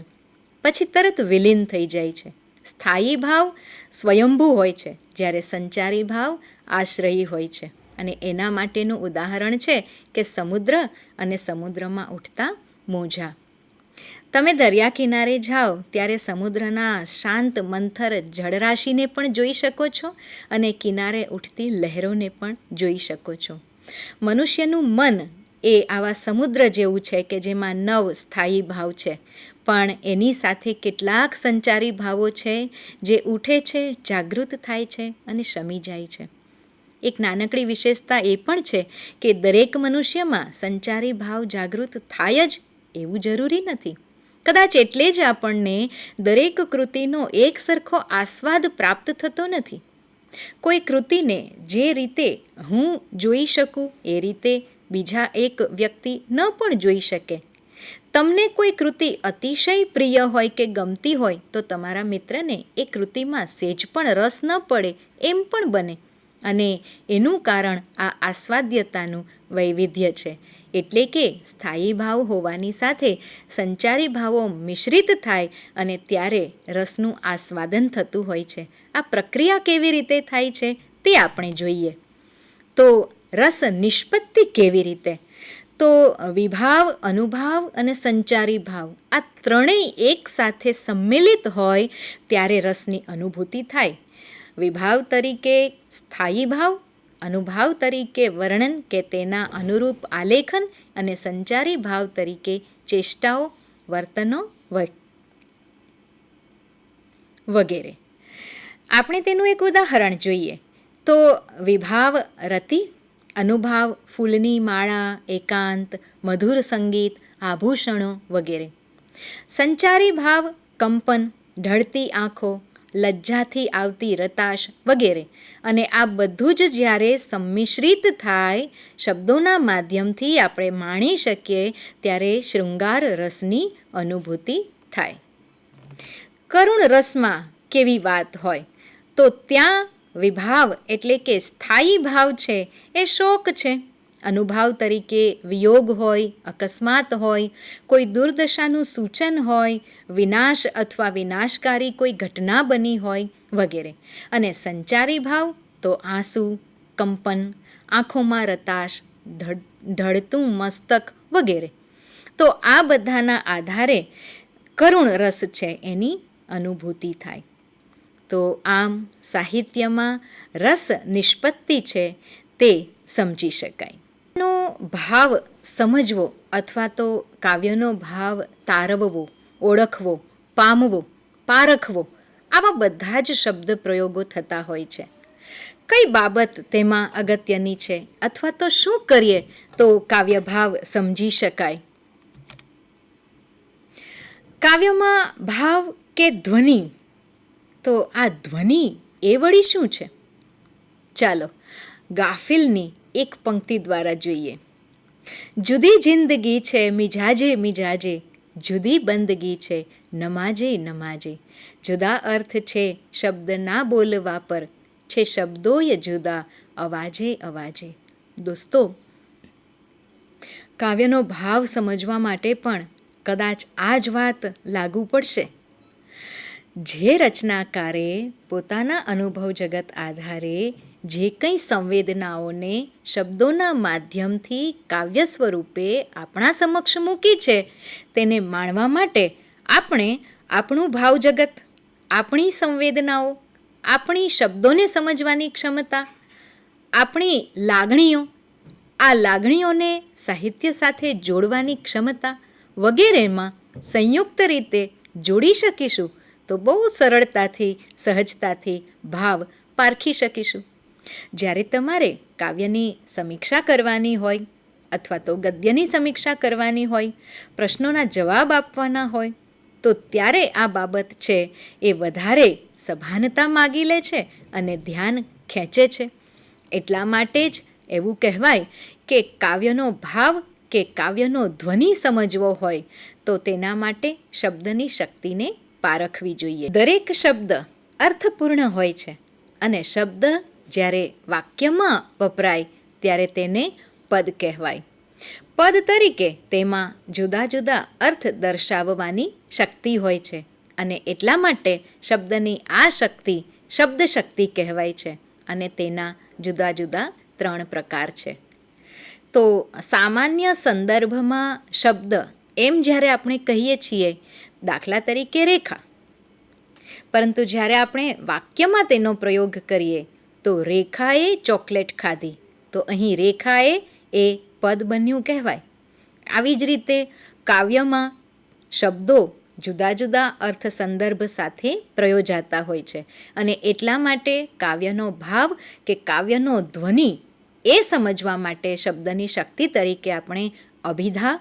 પછી તરત વિલીન થઈ જાય છે. સ્થાયી ભાવ સ્વયંભૂ હોય છે, જ્યારે સંચારી ભાવ આશ્રયી હોય છે અને એના માટેનું ઉદાહરણ છે કે સમુદ્ર અને સમુદ્રમાં ઉઠતા મોજા. તમે દરિયા કિનારે જાઓ ત્યારે સમુદ્રના શાંત મંથર જળરાશિને પણ જોઈ શકો છો અને કિનારે ઉઠતી લહેરોને પણ જોઈ શકો છો. મનુષ્યનું મન એ આવા સમુદ્ર જેવું છે કે જેમાં 9 સ્થાયી ભાવ છે, પણ એની સાથે કેટલાક સંચારી ભાવો છે જે ઉઠે છે, જાગૃત થાય છે અને શમી જાય છે. એક નાનકડી વિશેષતા એ પણ છે કે દરેક મનુષ્યમાં સંચારી ભાવ જાગૃત થાય જ એવું જરૂરી નથી. કદાચ એટલે જ આપણને દરેક કૃતિનો એક સરખો આસ્વાદ પ્રાપ્ત થતો નથી. કોઈ કૃતિને જે રીતે હું જોઈ શકું એ રીતે બીજા એક વ્યક્તિ ન પણ જોઈ શકે. તમને કોઈ કૃતિ અતિશય પ્રિય હોય કે ગમતી હોય તો તમારા મિત્રને એ કૃતિમાં સેજ પણ રસ ન પડે એમ પણ બને અને એનું કારણ આ આસ્વાદ્યતાનું વૈવિધ્ય છે. એટલે કે સ્થાયી ભાવ હોવાની સાથે સંચારી ભાવો મિશ્રિત થાય અને ત્યારે રસનું આસ્વાદન થતું હોય છે. આ પ્રક્રિયા કેવી રીતે થાય છે તે આપણે જોઈએ. તો રસ નિષ્પત્તિ કેવી રીતે? તો વિભાવ, અનુભાવ અને સંચારી ભાવ આ ત્રણેય એક સાથે સંમિલિત હોય ત્યારે રસની અનુભૂતિ થાય. વિભાવ તરીકે સ્થાયી ભાવ, અનુભાવ તરીકે વર્ણન કે તેના અનુરૂપ આલેખન અને સંચારી ભાવ તરીકે ચેષ્ટાઓ, વર્તનો વગેરે. આપણે તેનું એક ઉદાહરણ જોઈએ તો વિભાવ રતિ, અનુભાવ ફૂલની માળા, એકાંત, મધુર સંગીત, આભૂષણો વગેરે. સંચારી ભાવ કંપન, ઢળતી આંખો, લજ્જાથી આવતી રતાશ વગેરે. અને આ બધું જ જ્યારે સંમિશ્રિત થાય, શબ્દોના માધ્યમથી આપણે માણી શકીએ ત્યારે શૃંગાર રસની અનુભૂતિ થાય. કરુણ રસમાં કેવી વાત હોય તો ત્યાં વિભાવ એટલે કે સ્થાયી ભાવ છે એ શોક છે. અનુભાવ તરીકે વિયોગ હોય, અકસ્માત હોય, કોઈ દુર્દશાનું સૂચન હોય, વિનાશ અથવા વિનાશકારી કોઈ ઘટના બની હોય વગેરે. અને સંચારી ભાવ તો આંસુ, કંપન, આંખોમાં રતાશ, ઢળતું મસ્તક વગેરે. તો આ બધાના આધારે કરુણ રસ છે એની અનુભૂતિ થાય. તો આમ સાહિત્યમાં રસ નિષ્પત્તિ છે તે સમજી શકાય. નો ભાવ સમજવો અથવા તો કાવ્યનો ભાવ તારવવો, ઓળખવો, પામવો, પારખવો આવા બધા જ શબ્દ પ્રયોગો થતા હોય છે. કઈ બાબત તેમાં અગત્યની છે અથવા તો શું કરીએ તો કાવ્યભાવ સમજી શકાય? કાવ્યમાં ભાવ કે ધ્વનિ, તો આ ધ્વનિ એ વળી શું છે? ચાલો ગાફિલની એક પંક્તિ દ્વારા જોઈએ. જુદી જિંદગી છે મિજાજે મિજાજે, જુદી બંદગી છે નમાજે નમાજે. જુદા અર્થ છે શબ્દના બોલવા પર, છે શબ્દોય જુદા અવાજે અવાજે. દોસ્તો, કાવ્યનો ભાવ સમજવા માટે પણ કદાચ આ જ વાત લાગુ પડશે. જે રચનાકારે પોતાના અનુભવ જગત આધારે જે કંઈ સંવેદનાઓને શબ્દોના માધ્યમથી કાવ્ય સ્વરૂપે આપણા સમક્ષ મૂકી છે, તેને માણવા માટે આપણે આપણું ભાવ જગત, આપણી સંવેદનાઓ, આપણી શબ્દોને સમજવાની ક્ષમતા, આપણી લાગણીઓ, આ લાગણીઓને સાહિત્ય સાથે જોડવાની ક્ષમતા વગેરેમાં સંયુક્ત રીતે જોડી શકીશું તો બહુ સરળતાથી, સહજતાથી ભાવ પારખી શકીશું. જ્યારે તમારે કાવ્યની સમીક્ષા કરવાની હોય અથવા તો ગદ્યની સમીક્ષા કરવાની હોય, પ્રશ્નોના જવાબ આપવાના હોય, તો ત્યારે આ બાબત છે એ વધારે સભાનતા માગી લે છે અને ધ્યાન ખેંચે છે. એટલા માટે જ એવું કહેવાય કે કાવ્યનો ભાવ કે કાવ્યનો ધ્વનિ સમજવો હોય તો તેના માટે શબ્દની શક્તિને પારખવી જોઈએ. દરેક શબ્દ અર્થપૂર્ણ હોય છે અને શબ્દ જ્યારે વાક્યમાં વપરાય ત્યારે તેને પદ કહેવાય. પદ તરીકે તેમાં જુદા જુદા અર્થ દર્શાવવાની શક્તિ હોય છે અને એટલા માટે શબ્દની આ શક્તિ શબ્દ શક્તિ કહેવાય છે અને તેના જુદા જુદા 3 પ્રકાર છે. તો સામાન્ય સંદર્ભમાં શબ્દ એમ જ્યારે આપણે કહીએ છીએ, દાખલા તરીકે રેખા, પરંતુ જ્યારે આપણે વાક્યમાં તેનો પ્રયોગ કરીએ તો રેખાએ ચોકલેટ ખાધી, તો અહીં રેખાએ એ પદ બન્યું કહેવાય. આવી જ રીતે કાવ્યમાં શબ્દો જુદા જુદા અર્થ સંદર્ભ સાથે પ્રયોજાતા હોય છે અને એટલા માટે કાવ્યનો ભાવ કે કાવ્યનો ધ્વનિ એ સમજવા માટે શબ્દની શક્તિ તરીકે આપણે અભિધા,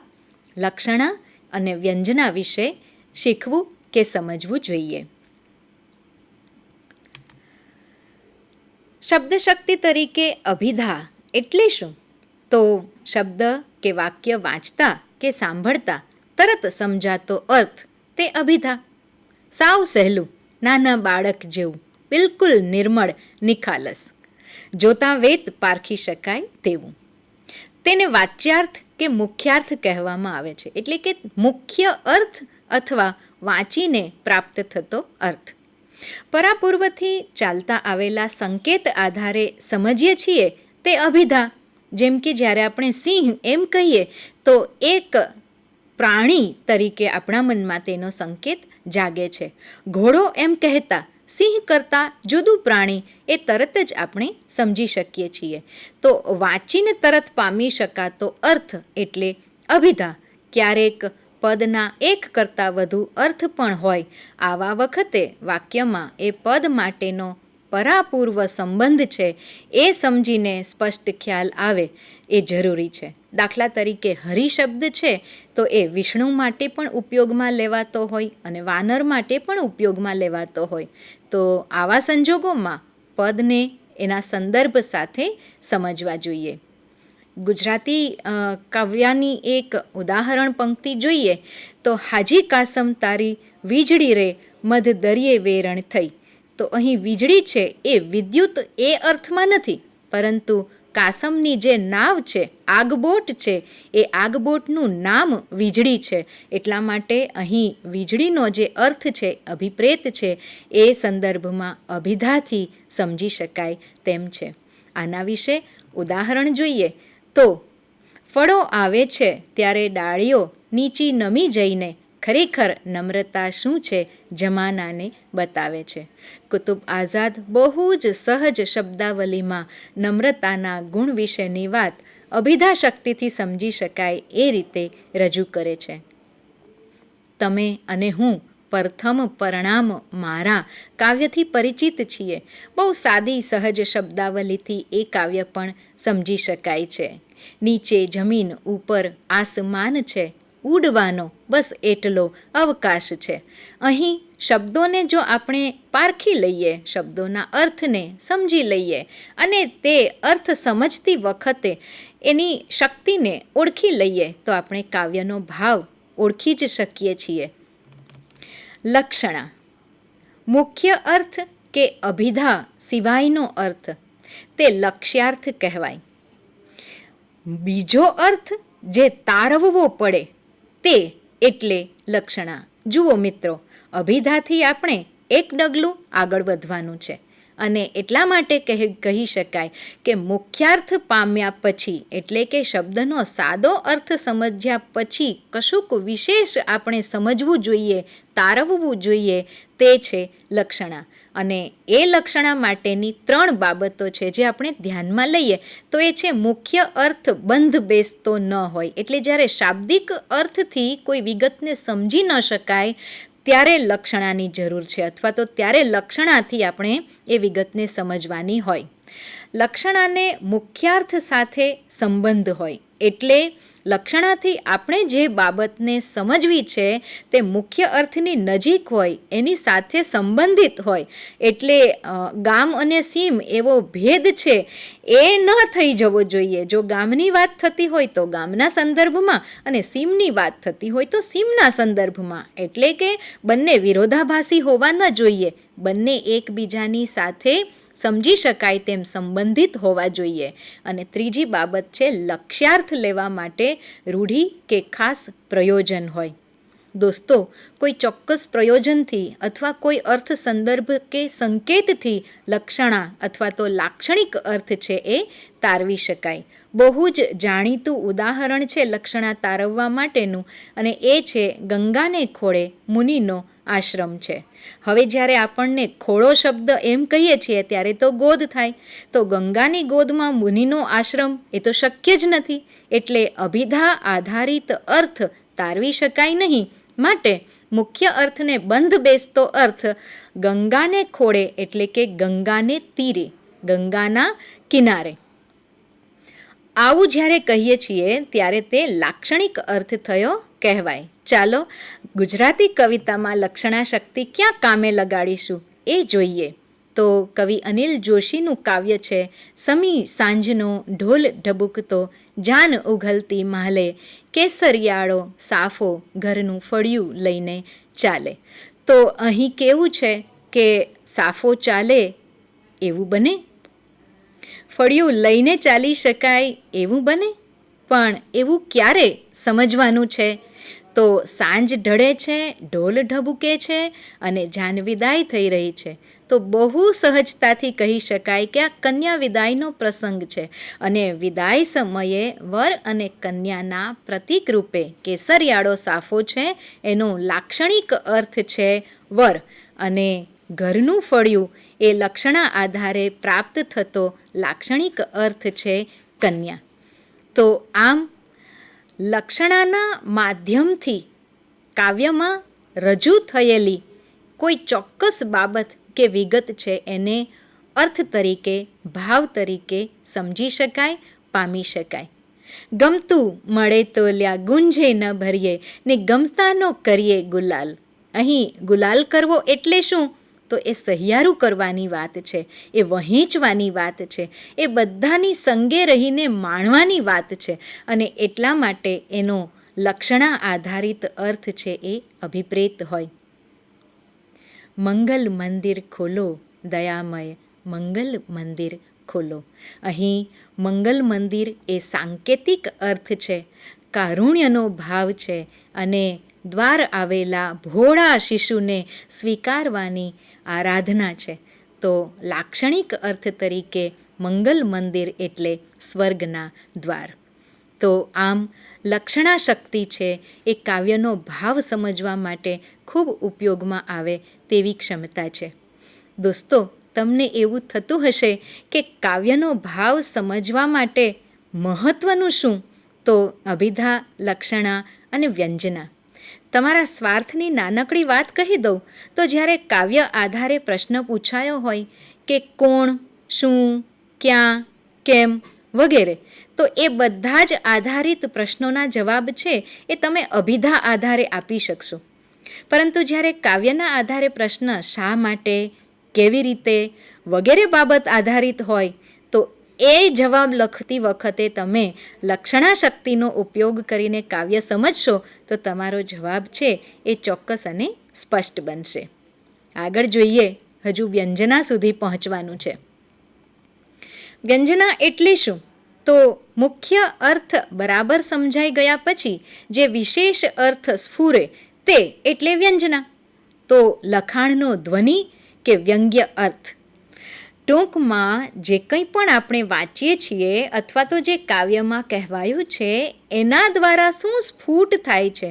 લક્ષણા અને વ્યંજના વિશે શીખવું કે સમજવું જોઈએ. શબ્દ શક્તિ તરીકે અભિધા એટલે શું? તો શબ્દ કે વાક્ય વાંચતા કે સાંભળતા તરત સમજાતો અર્થ તે અભિધા. સાવ સહેલું, નાના બાળક જેવું, બિલકુલ નિર્મળ, નિખાલસ, જોતાં વેત પારખી શકાય તેવું. તેને વાચ્યાર્થ કે મુખ્યાર્થ કહેવામાં આવે છે, એટલે કે મુખ્ય અર્થ અથવા વાંચીને પ્રાપ્ત થતો અર્થ. પરાપૂર્વથી ચાલતા આવેલા સંકેત આધારે સમજીએ છીએ તે અભિધા. જેમ કે જ્યારે આપણે સિંહ એમ કહીએ તો એક પ્રાણી તરીકે આપણા મનમાં તેનો સંકેત જાગે છે. ઘોડો એમ કહેતા સિંહ કરતાં જુદું પ્રાણી એ તરત જ આપણે સમજી શકીએ છીએ. તો વાંચીને તરત પામી શકાતો અર્થ એટલે અભિધા. ક્યારેક પદના એક કરતાં વધુ અર્થ પણ હોય, આવા વખતે વાક્યમાં એ પદ માટેનો પરાપૂર્વ સંબંધ છે એ સમજીને સ્પષ્ટ ખ્યાલ આવે એ જરૂરી છે. દાખલા તરીકે હરિ શબ્દ છે તો એ વિષ્ણુ માટે પણ ઉપયોગમાં લેવાતો હોય અને વાનર માટે પણ ઉપયોગમાં લેવાતો હોય. તો આવા સંજોગોમાં પદને એના સંદર્ભ સાથે સમજવા જોઈએ. ગુજરાતી કાવ્યની એક ઉદાહરણ પંક્તિ જોઈએ તો હાજી કાસમ તારી વીજળી રે મધ દરિયે વેરણ થઈ. તો અહીં વીજળી છે એ વિદ્યુત એ અર્થમાં નથી, પરંતુ કાસમની જે નાવ છે, આગબોટ છે, એ આગબોટનું નામ વીજળી છે. એટલા માટે અહીં વીજળીનો જે અર્થ છે, અભિપ્રેત છે, એ સંદર્ભમાં અભિધાથી સમજી શકાય તેમ છે. આના વિશે ઉદાહરણ જોઈએ તો ફળો આવે છે ત્યારે ડાળીઓ નીચી નમી જઈને ખરેખર નમ્રતા શું છે જમાનાને બતાવે છે. કુતુબ આઝાદ બહુ જ સહજ શબ્દાવલીમાં નમ્રતાના ગુણ વિશેની વાત અભિધા શક્તિથી સમજી શકાય એ રીતે રજૂ કરે છે. તમે અને હું પ્રથમ પરિણામ મારા કાવ્યથી પરિચિત છીએ. બહુ સાદી સહજ શબ્દાવલીથી એ કાવ્ય પણ સમજી શકાય છે. નીચે જમીન ઉપર આસમાન છે, ઉડવાનો બસ એટલો અવકાશ છે. અહીં શબ્દોને જો આપણે પારખી લઈએ, શબ્દોના અર્થને સમજી લઈએ અને તે અર્થ સમજતી વખતે એની શક્તિને ઓળખી લઈએ તો આપણે કાવ્યનો ભાવ ઓળખી જ શકીએ છીએ. લક્ષણા, મુખ્ય અર્થ કે અભિધા સિવાયનો અર્થ તે લક્ષ્યાર્થ કહેવાય. બીજો અર્થ જે તારવવો પડે તે એટલે લક્ષણા. જુઓ મિત્રો, અભિધાથી આપણે એક ડગલું આગળ વધવાનું છે અને એટલા માટે કહી શકાય કે મુખ્યાર્થ પામ્યા પછી એટલે કે શબ્દનો સાદો અર્થ સમજ્યા પછી કશુંક વિશેષ આપણે સમજવું જોઈએ, તારવવું જોઈએ, તે છે લક્ષણા. અને એ લક્ષણા માટેની 3 બાબતો છે જે આપણે ધ્યાનમાં લઈએ તો એ છે મુખ્ય અર્થ બંધ બેસતો ન હોય. એટલે જ્યારે શાબ્દિક અર્થથી કોઈ વિગતને સમજી ન શકાય ત્યારે લક્ષણાની જરૂર છે અથવા તો ત્યારે લક્ષણાથી આપણે એ વિગતને સમજવાની હોય. લક્ષણાને મુખ્યાર્થ સાથે સંબંધ હોય એટલે લક્ષણાથી આપણે જે બાબતને સમજવી છે તે મુખ્ય અર્થની નજીક હોય, એની સાથે સંબંધિત હોય. એટલે ગામ અને સીમ એવો ભેદ છે એ ન થઈ જવો જોઈએ. જો ગામની વાત થતી હોય તો ગામના સંદર્ભમાં અને સીમની વાત થતી હોય તો સીમના સંદર્ભમાં. એટલે કે બંને વિરોધાભાસી હોવા ન જોઈએ, બંને એકબીજાની સાથે સમજી શકાય તેમ સંબંધિત હોવા જોઈએ. અને ત્રીજી બાબત છે લક્ષ્યાર્થ લેવા માટે રૂઢિ કે ખાસ પ્રયોજન હોય. દોસ્તો, કોઈ ચોક્કસ પ્રયોજનથી અથવા કોઈ અર્થ સંદર્ભ કે સંકેતથી લક્ષણા અથવા તો લાક્ષણિક અર્થ છે એ તારવી શકાય. બહુ જ જાણીતું ઉદાહરણ છે લક્ષણા તારવવા માટેનું અને એ છે ગંગાને ખોળે મુનિનો આશ્રમ છે. હવે જ્યારે આપણને ખોળો શબ્દ એમ કહીએ છીએ ત્યારે તો ગોદ થાય, તો ગંગાની ગોદમાં મુનિનો આશ્રમ એ તો શક્ય જ નથી. એટલે અભિધા આધારિત અર્થ તારવી શકાય નહીં. માટે મુખ્ય અર્થને બંધ બેસતો અર્થ ગંગાને ખોળે એટલે કે ગંગાને તીરે, ગંગાના કિનારે. આવું જ્યારે કહીએ છીએ ત્યારે તે લાક્ષણિક અર્થ થયો કહેવાય. ચાલો ગુજરાતી કવિતામાં લક્ષણા શક્તિ ક્યાં કામે લગાડીશું એ જોઈએ. તો કવિ અનિલ જોશીનું કાવ્ય છે સમી સાંજનો ઢોલ ઢબુકતો જાન ઉઘલતી માહલે કેસરિયાળો સાફો ઘરનું ફળિયું લઈને ચાલે. તો અહીં કેવું છે કે સાફો ચાલે એવું બને? ફળિયું લઈને ચાલી શકાય એવું બને? પણ એવું ક્યારે સમજવાનું છે? તો સાંજ ઢળે છે, ઢોલ ઢબુકે છે અને જાન વિદાય થઈ રહી છે. તો બહુ સહજતાથી કહી શકાય કે આ કન્યા વિદાયનો પ્રસંગ છે અને વિદાય સમયે વર અને કન્યાના પ્રતીક રૂપે કેસરિયાળો સાફો છે એનો લાક્ષણિક અર્થ છે વર અને ઘરનું ફળિયું એ લક્ષણા આધારે પ્રાપ્ત થતો લાક્ષણિક અર્થ છે કન્યા. તો આમ લક્ષણાના માધ્યમથી કાવ્યમાં રજૂ થયેલી કોઈ ચોક્કસ બાબત કે વિગત છે એને અર્થ તરીકે, ભાવ તરીકે સમજી શકાય, પામી શકાય. ગમતું મળે તો લ્યા ગુંજે ન ભરીએ ને ગમતાનો કરીએ ગુલાલ. અહીં ગુલાલ કરવો એટલે શું? તો એ સહિયારું કરવાની વાત છે, એ વહેંચવાની વાત છે, એ બધાની સંગે રહીને માણવાની વાત છે અને એટલા માટે એનો લક્ષણા આધારિત અર્થ છે એ અભિપ્રેત હોય. મંગલ મંદિર ખોલો દયામય, મંગલ મંદિર ખોલો. અહીં મંગલ મંદિર એ સાંકેતિક અર્થ છે, કારુણ્યનો ભાવ છે અને દ્વાર આવેલા ભોળા શિશુને સ્વીકારવાની આરાધના છે. તો લાક્ષણિક અર્થ તરીકે મંગલ મંદિર એટલે સ્વર્ગના દ્વાર. તો આમ લક્ષણા શક્તિ છે એ કાવ્યનો ભાવ સમજવા માટે ખૂબ ઉપયોગમાં આવે તેવી ક્ષમતા છે. દોસ્તો, તમને એવું થતું હશે કે કાવ્યનો ભાવ સમજવા માટે મહત્ત્વનું શું? તો અભિધા, લક્ષણા અને વ્યંજના. તમારા સ્વાર્થની નાનકડી વાત કહી દઉં તો જ્યારે કાવ્ય આધારે પ્રશ્ન પૂછાયો હોય કે કોણ, શું, ક્યાં, કેમ વગેરે, તો તો એ બધા જ આધારિત પ્રશ્નોના જવાબ છે એ તમે અભિધા આધારે આપી શકશો. પરંતુ જ્યારે કાવ્યના આધારે પ્રશ્ન શા માટે, કેવી રીતે વગેરે બાબત આધારિત હોય તો એ જવાબ લખતી વખતે તમે લક્ષણા શક્તિનો ઉપયોગ કરીને કાવ્ય સમજશો તો તમારો જવાબ છે એ ચોક્કસ અને સ્પષ્ટ બનશે. આગળ જોઈએ, હજુ વ્યંજના સુધી પહોંચવાનું છે. વ્યંજના એટલે શું? તો મુખ્ય અર્થ બરાબર સમજાઈ ગયા પછી જે વિશેષ અર્થ સ્ફુરે તે એટલે વ્યંજના. તો લખાણનો ધ્વનિ કે વ્યંગ્ય અર્થ. ટૂંકમાં જે કંઈ પણ આપણે વાંચીએ છીએ અથવા તો જે કાવ્યમાં કહેવાયું છે એના દ્વારા શું સ્ફુટ થાય છે,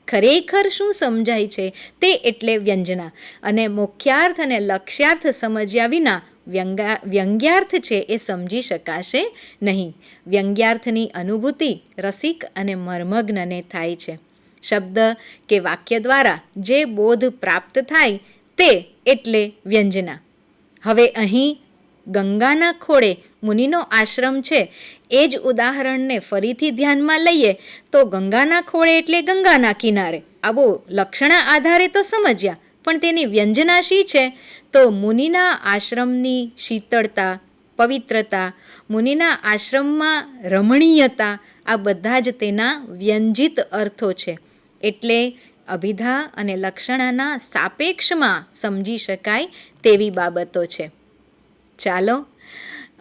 ખરેખર શું સમજાય છે તે એટલે વ્યંજના. અને મુખ્યાર્થ અને લક્ષ્યાર્થ સમજ્યા વિના વ્યંગ્યાર્થ છે એ સમજી શકાશે નહીં. વ્યંગ્યાર્થની અનુભૂતિ રસિક અને મર્મગ્નને થાય છે. શબ્દ કે વાક્ય દ્વારા જે બોધ પ્રાપ્ત થાય તે એટલે વ્યંજના. હવે અહીં ગંગાના ખોળે મુનિનો આશ્રમ છે એ જ ઉદાહરણને ફરીથી ધ્યાનમાં લઈએ તો ગંગાના ખોળે એટલે ગંગાના કિનારે. આવો લક્ષણા આધારે તો સમજ્યા, પણ તેની વ્યંજના શી છે? તો મુનિના આશ્રમની શીતળતા, પવિત્રતા, મુનિના આશ્રમમાં રમણીયતા, આ બધા જ તેના વ્યંજિત અર્થો છે. એટલે અભિધા અને લક્ષણાના સાપેક્ષમાં સમજી શકાય તેવી બાબતો છે. ચાલો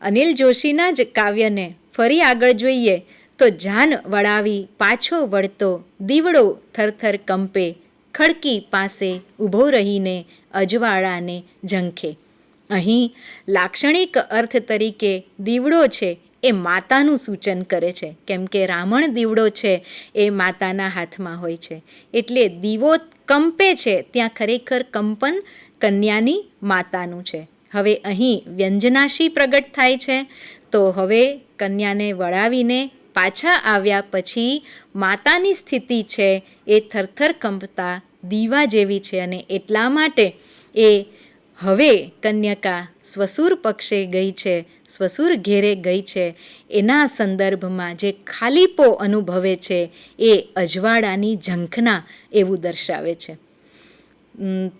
અનિલ જોશીના જ કાવ્યને ફરી આગળ જોઈએ તો જાન વળાવી પાછો વળતો દીવડો થરથર કંપે, ખડકી પાસે ઊભો રહીને અજવાળાને ઝંખે. અહીં લાક્ષણિક અર્થ તરીકે દીવડો છે એ માતાનું સૂચન કરે છે, કેમ કે રામણ દીવડો છે એ માતાના હાથમાં હોય છે. એટલે દીવો કંપે છે ત્યાં ખરેખર કંપન કન્યાની માતાનું છે. હવે અહીં વ્યંજનાશી પ્રગટ થાય છે તો હવે કન્યાને વળાવીને પાછા આવ્યા પછી માતાની સ્થિતિ છે એ થરથર કંપતા દીવા જેવી છે. અને એટલા માટે એ હવે કન્યકા સ્વસુર પક્ષે ગઈ છે, સ્વસુર ઘેરે ગઈ છે, એના સંદર્ભમાં જે ખાલીપો અનુભવે છે એ અજવાળાની ઝંખના એવું દર્શાવે છે.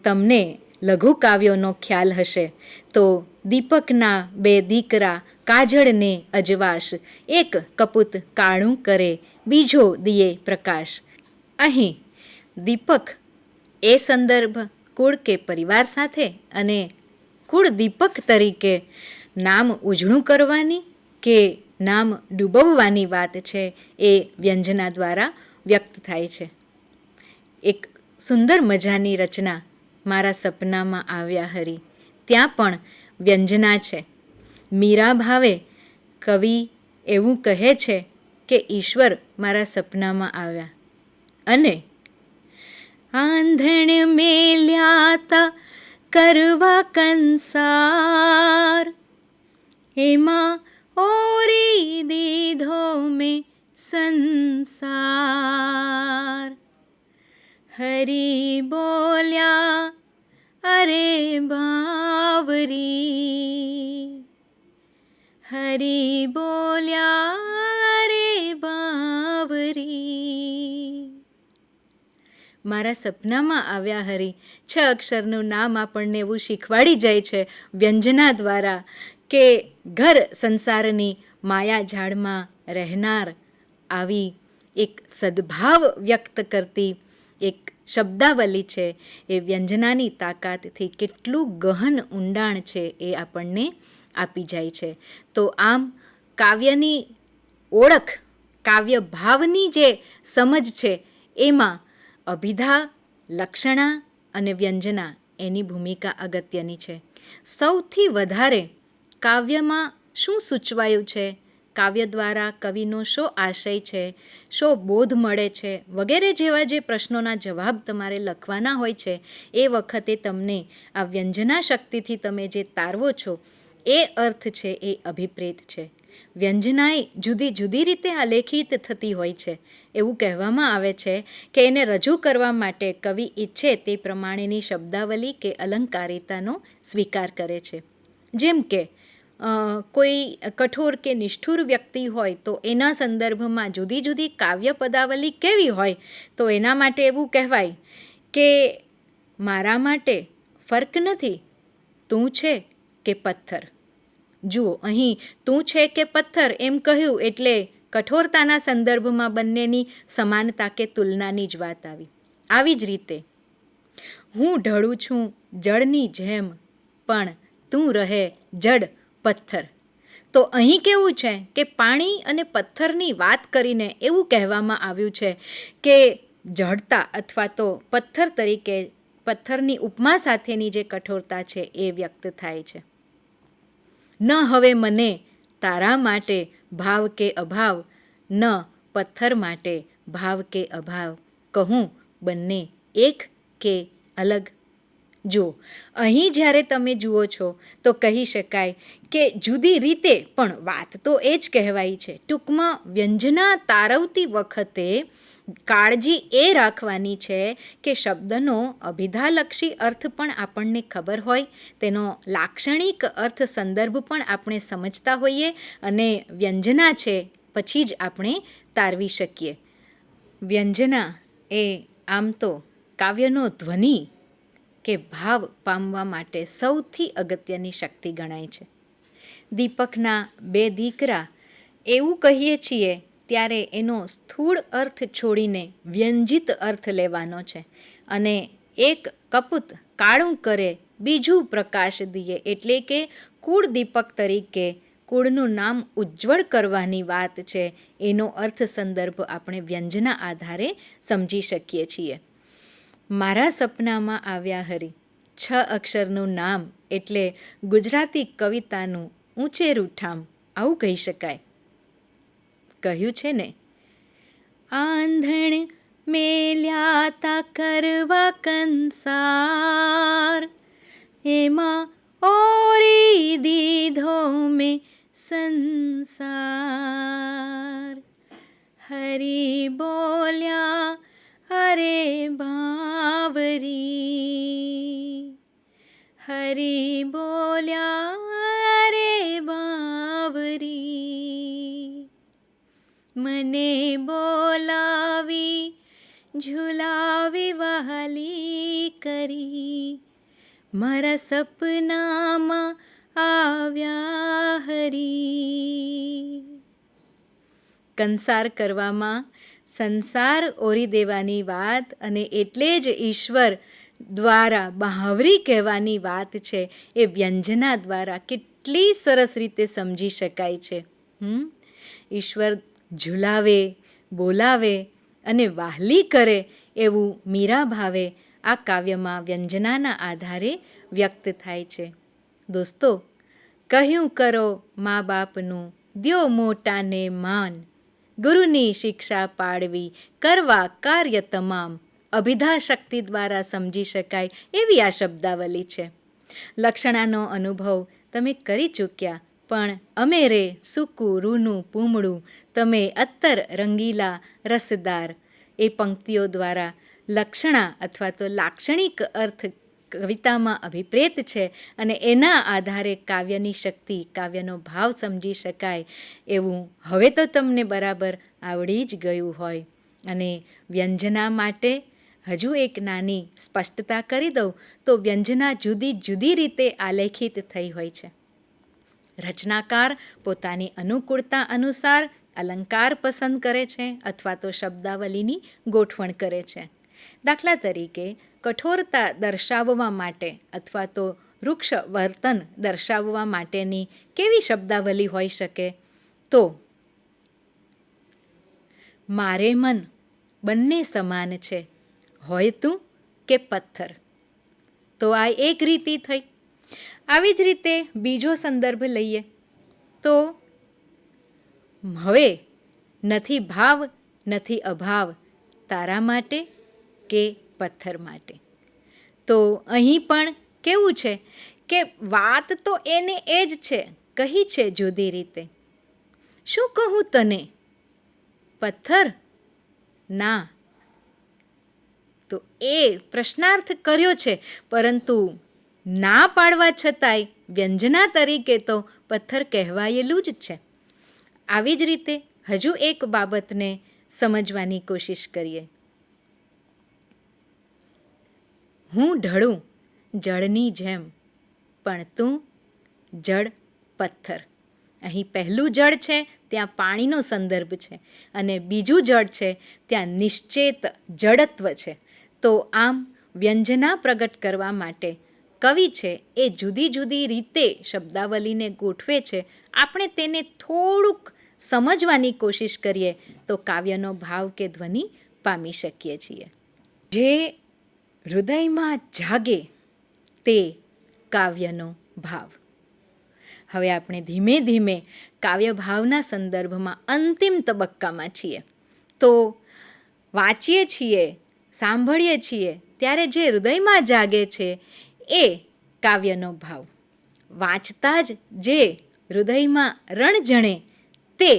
તમને લઘુ કાવ્યોનો ખ્યાલ હશે તો દીપકના બે દીકરા કાજળને અજવાશ, એક કપૂત કાળું કરે બીજો દિયે પ્રકાશ. અહીં દીપક એ સંદર્ભ કુળ કે પરિવાર સાથે અને કુળ દીપક તરીકે નામ ઉજળું કરવાની કે નામ ડૂબવવાની વાત છે એ વ્યંજના દ્વારા વ્યક્ત થાય છે. એક સુંદર મજાની રચના મારા સપનામાં આવ્યા હરી, ત્યાં પણ વ્યંજના છે. મીરા ભાવે કવિ એવું કહે છે કે ઈશ્વર મારા સપનામાં આવ્યા અને આંધણ મેલ્યાતા કરવા કંસાર, એમાં ઓરી દીધો મેં સંસાર. હરી બોલ્યા અરે બાવરી, હરી બોલ્યા અરે બાવરી. મારા સપનામાં આવ્યા હરી 6 અક્ષરનું નામ આપણને એવું શીખવાડી જાય છે વ્યંજના દ્વારા કે ઘર સંસારની માયા ઝાડમાં રહેનાર આવી એક સદ્ભાવ વ્યક્ત કરતી એક શબ્દાવલી છે એ વ્યંજનાની તાકાતથી કેટલું ગહન ઊંડાણ છે એ આપણને આપી જાય છે. તો આમ કાવ્યની ઓળખ, કાવ્ય ભાવની જે સમજ છે એમાં અભિધા, લક્ષણા અને વ્યંજના એની ભૂમિકા અગત્યની છે. સૌથી વધારે કાવ્યમાં શું સૂચવાયું છે, કાવ્ય દ્વારા કવિનો શો આશય છે, શો બોધ મળે છે વગેરે જેવા જે પ્રશ્નોના જવાબ તમારે લખવાના હોય છે એ વખતે તમને આ વ્યંજના શક્તિથી તમે જે તારવો છો એ અર્થ છે એ અભિપ્રેત છે. વ્યંજનાએ જુદી જુદી રીતે આલેખિત થતી હોય છે. એવું કહેવામાં આવે છે કે એને રજૂ કરવા માટે કવિ ઈચ્છે તે પ્રમાણેની શબ્દાવલી કે અલંકારિતાનો સ્વીકાર કરે છે. જેમ કે કોઈ કઠોર કે નિષ્ઠુર વ્યક્તિ હોય તો એના સંદર્ભમાં જુદી જુદી કાવ્ય પદાવલી કેવી હોય, તો એના માટે એવું કહેવાય કે મારા માટે ફર્ક નથી, તું છે કે પથ્થર. જુઓ, અહીં તું છે કે પથ્થર એમ કહ્યું એટલે કઠોરતાના સંદર્ભમાં બંનેની સમાનતા કે તુલનાની જ વાત આવી. આવી જ રીતે હું ઢળું છું જળની જેમ, પણ તું રહે જડ પથ્થર. તો અહીં કેવું છે કે પાણી અને પથ્થરની વાત કરીને એવું કહેવામાં આવ્યું છે કે જડતા અથવા તો પથ્થર તરીકે પથ્થરની ઉપમા સાથેની જે કઠોરતા છે એ વ્યક્ત થાય છે. ન હવે મને તારા માટે ભાવ કે અભાવ, ન પથ્થર માટે ભાવ કે અભાવ, કહું બંને એક કે અલગ. જુઓ, અહીં જ્યારે તમે જુઓ છો તો કહી શકાય કે જુદી રીતે પણ વાત તો એ જ કહેવાય છે. ટૂંકમાં વ્યંજના તારવતી વખતે કાળજી એ રાખવાની છે કે શબ્દનો અભિધાલક્ષી અર્થ પણ આપણને ખબર હોય, તેનો લાક્ષણિક અર્થ સંદર્ભ પણ આપણે સમજતા હોઈએ અને વ્યંજના છે પછી જ આપણે તારવી શકીએ. વ્યંજના એ આમ તો કાવ્યનો ધ્વનિ કે ભાવ પામવા માટે સૌથી અગત્યની શક્તિ ગણાય છે. દીપકના બે દીકરા એવું કહીએ છીએ ત્યારે એનો સ્થૂળ અર્થ છોડીને વ્યંજિત અર્થ લેવાનો છે. અને એક કપૂત કાળું કરે બીજું પ્રકાશ દિયે, એટલે કે કુળ દીપક તરીકે કુળનું નામ ઉજ્જવળ કરવાની વાત છે. એનો અર્થ સંદર્ભ આપણે વ્યંજના આધારે સમજી શકીએ છીએ. મારા સપનામાં આવ્યા હરી, 6 અક્ષરનું નામ એટલે ગુજરાતી કવિતાનું ઊંચેરું ઠામ, આવું કહી શકાય. કહ્યું છે ને, આંધણ મેલ્યાતા કરવા કંસાર, એમાં ઓરી દીધો મેં સંસાર. હરી બોલ્યા અરે બાવરી, હરી બોલ્યા અરે બાવરી, મને બોલાવી ઝુલાવી વહાલી કરી, મારા સપનામાં આવ્યા હરી. કંસાર કરવામાં સંસાર ઓરી દેવાની વાત અને એટલે જ ઈશ્વર દ્વારા બહાવરી કહેવાની વાત છે એ વ્યંજના દ્વારા કેટલી સરસ રીતે સમજી શકાય છે. ઈશ્વર ઝુલાવે, બોલાવે અને વહાલી કરે એવું મીરા ભાવે આ કાવ્યમાં વ્યંજનાના આધારે વ્યક્ત થાય છે. દોસ્તો, કહ્યું કરો મા બાપનું, દ્યો મોટાને માન, ગુરુની શિક્ષા પાડવી, કરવા કાર્ય તમામ. અભિધા શક્તિ દ્વારા સમજી શકાય એવી આ શબ્દાવલી છે. લક્ષણાનો અનુભવ તમે કરી ચૂક્યા, પણ અમે રે સૂકું રૂનું પૂમડું, તમે અત્તર રંગીલા રસદાર. એ પંક્તિઓ દ્વારા લક્ષણા અથવા તો લાક્ષણિક અર્થ કવિતામાં અભિપ્રેત છે અને એના આધારે કાવ્યની શક્તિ, કાવ્યનો ભાવ સમજી શકાય એવું હવે તો તમને બરાબર આવડી જ ગયું હોય. અને વ્યંજના માટે હજુ એક નાની સ્પષ્ટતા કરી દઉં તો વ્યંજના જુદી જુદી રીતે આલેખિત થઈ હોય છે. રચનાકાર પોતાની અનુકૂળતા અનુસાર અલંકાર પસંદ કરે છે અથવા તો શબ્દાવલીની ગોઠવણ કરે છે. દાખલા તરીકે કઠોરતા દર્શાવવા માટે અથવા તો વૃક્ષ વર્તન દર્શાવવા માટેની કેવી શબ્દાવલી હોઈ શકે? તો મારે મન બંને સમાન છે, હોય તું કે પથ્થર. તો આ એક રીતિ થઈ. આવી જ રીતે બીજો સંદર્ભ લઈએ તો હવે નથી ભાવ નથી અભાવ, તારા માટે કે પથ્થર માટે. તો અહીં પણ કેવું છે કે વાત તો એને એ જ છે, કહી છે જુદી રીતે. શું કહું તને? પથ્થર? ના. તો એ પ્રશ્નાર્થ કર્યો છે, પરંતુ ના પાડવા છતાંય વ્યંજના તરીકે તો પથ્થર કહેવાયેલું જ છે. આવી જ રીતે હજુ એક બાબતને સમજવાની કોશિશ કરીએ. હું ઢળું જળની જેમ, પણ તું જળ પથ્થર. અહીં પહેલું જળ છે ત્યાં પાણીનો સંદર્ભ છે, અને બીજું જળ છે ત્યાં નિશ્ચેત જડત્વ છે. તો આમ વ્યંજના પ્રગટ કરવા માટે કવિ છે એ જુદી જુદી રીતે શબ્દાવલીને ગોઠવે છે. આપણે તેને થોડુંક સમજવાની કોશિશ કરીએ તો કાવ્યનો ભાવ કે ધ્વનિ પામી શકીએ છીએ. જે હૃદયમાં જાગે તે કાવ્યનો ભાવ. હવે આપણે ધીમે ધીમે કાવ્ય ભાવના સંદર્ભમાં અંતિમ તબક્કામાં છીએ. તો વાંચીએ છીએ, સાંભળીએ છીએ ત્યારે જે હૃદયમાં જાગે છે એ કાવ્યનો ભાવ. વાંચતા જ જે હૃદયમાં રણજણે તે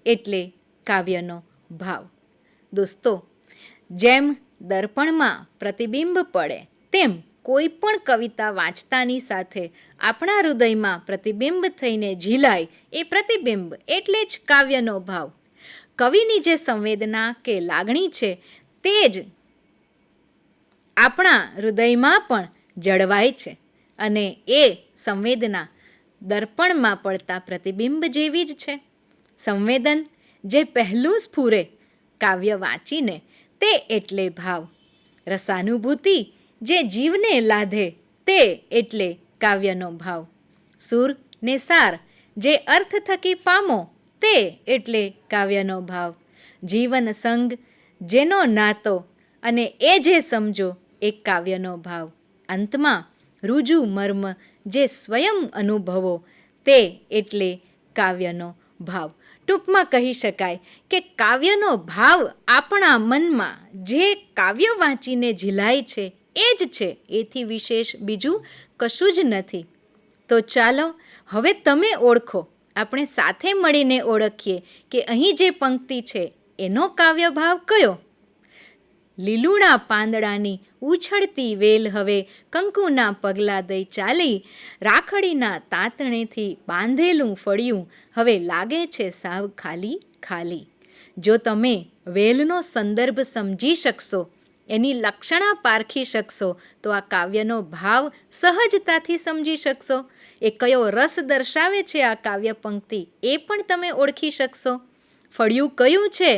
એટલે કાવ્યનો ભાવ. દોસ્તો, જેમ દર્પણમાં પ્રતિબિંબ પડે તેમ કોઈ પણ કવિતા વાંચતાની સાથે આપણા હૃદયમાં પ્રતિબિંબ થઈને ઝીલાય એ પ્રતિબિંબ એટલે જ કાવ્યનો ભાવ. કવિની જે સંવેદના કે લાગણી છે તે જ આપણા હૃદયમાં પણ જળવાય છે, અને એ સંવેદના દર્પણમાં પડતા પ્રતિબિંબ જેવી જ છે. સંવેદન જે પહેલું સ્ફુરે કાવ્ય વાંચીને તે એટલે ભાવ. રસાનુભૂતિ જે જીવને લાધે તે એટલે કાવ્યનો ભાવ. સુર ને સાર જે અર્થ થકી પામો તે એટલે કાવ્યનો ભાવ. જીવન સંગ જેનો નાતો અને એ જે સમજો એ કાવ્યનો ભાવ. અંતમાં રુજુ મર્મ જે સ્વયં અનુભવો તે એટલે કાવ્યનો ભાવ. ટૂંકમાં કહી શકાય કે કાવ્યનો ભાવ આપણા મનમાં જે કાવ્ય વાંચીને ઝીલાય છે એ જ છે, એથી વિશેષ બીજું કશું જ નથી. તો ચાલો હવે તમે ઓળખો, આપણે સાથે મળીને ઓળખીએ કે અહીં જે પંક્તિ છે એનો કાવ્ય ભાવ કયો. લીલુણા પાંદડાની ઉછળતી વેલ હવે કંકુના પગલાં દઈ ચાલી, રાખડીના તાંતણેથી બાંધેલું ફળિયું હવે લાગે છે સાવ ખાલી ખાલી. જો તમે વેલનો સંદર્ભ સમજી શકશો, એની લક્ષણા પારખી શકશો તો આ કાવ્યનો ભાવ સહજતાથી સમજી શકશો. એ કયો રસ દર્શાવે છે આ કાવ્ય પંક્તિ એ પણ તમે ઓળખી શકશો. ફળિયું કયું છે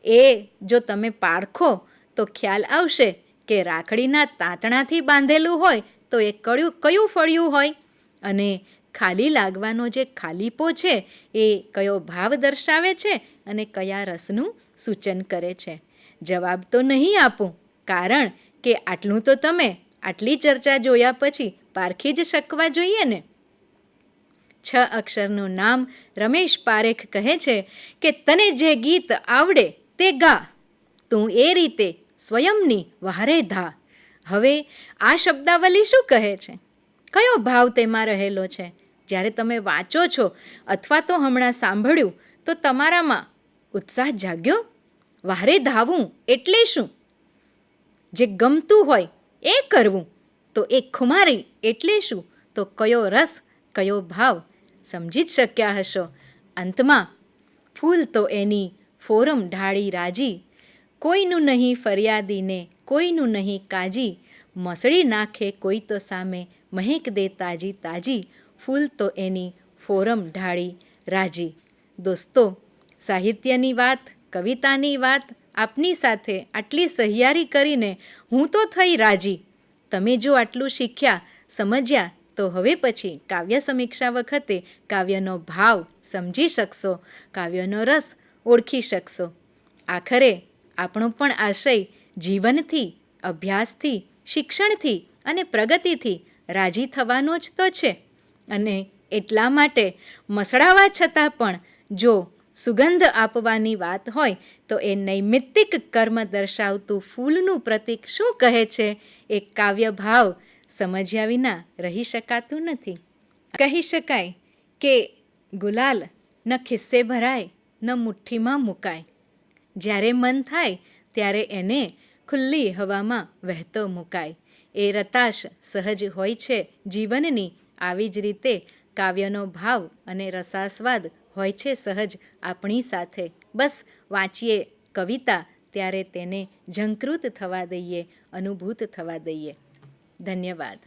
એ જો તમે પારખો તો ખ્યાલ આવશે કે રાખડીના તાંતણાથી બાંધેલું હોય તો એ કયું ફળિયું હોય, અને ખાલી લાગવાનો જે ખાલીપો છે એ કયો ભાવ દર્શાવે છે અને કયા રસનું સૂચન કરે છે. જવાબ તો નહીં આપું, કારણ કે આટલું તો તમે આટલી ચર્ચા જોયા પછી પારખી જ શકવા જોઈએ ને. 6 અક્ષરનું નામ રમેશ પારેખ કહે છે કે તને જે ગીત આવડે તે ગા, તું એ રીતે સ્વયંની વહારે ધા. હવે આ શબ્દાવલી શું કહે છે? કયો ભાવ તેમાં રહેલો છે? જ્યારે તમે વાંચો છો અથવા તો હમણાં સાંભળ્યું તો તમારામાં ઉત્સાહ જાગ્યો? વહારે ધાવું એટલે શું? જે ગમતું હોય એ કરવું. તો એ ખુમારી એટલે શું? તો કયો રસ, કયો ભાવ સમજી જ શક્યા હશો. અંતમાં ફૂલ તો એની ફોરમ ઢાળી રાજી, કોઈનું નહીં ફરિયાદીને કોઈનું નહીં કાજી, મસળી નાખે કોઈ તો સામે મહેક દે તાજી તાજી, ફૂલ તો એની ફોરમ ઢાળી રાજી. દોસ્તો, સાહિત્યની વાત, કવિતાની વાત આપની સાથે આટલી સહિયારી કરીને હું તો થઈ રાજી. તમે જો આટલું શીખ્યા, સમજ્યા તો હવે પછી કાવ્ય સમીક્ષા વખતે કાવ્યનો ભાવ સમજી શકશો, કાવ્યનો રસ ઓળખી શકશો. આખરે આપણો પણ આશય જીવનથી, અભ્યાસથી, શિક્ષણથી અને પ્રગતિથી રાજી થવાનો જ તો છે. અને એટલા માટે મસળાવા છતાં પણ જો સુગંધ આપવાની વાત હોય તો એ નૈમિત્તિક કર્મ દર્શાવતું ફૂલનું પ્રતીક શું કહે છે એ કાવ્ય ભાવ સમજ્યા વિના રહી શકાતું નથી. કહી શકાય કે ગુલાલ ન ખિસ્સે ભરાય ન મુઠ્ઠીમાં મુકાય, જ્યારે મન થાય ત્યારે એને ખુલ્લી હવામાં વહેતો મુકાય. એ રતાશ સહજ હોય છે જીવનની, આવી જ રીતે કાવ્યનો ભાવ અને રસાસ્વાદ હોય છે સહજ આપણી સાથે. બસ વાંચીએ કવિતા ત્યારે તેને ઝંકૃત થવા દઈએ, અનુભૂત થવા દઈએ. ધન્યવાદ.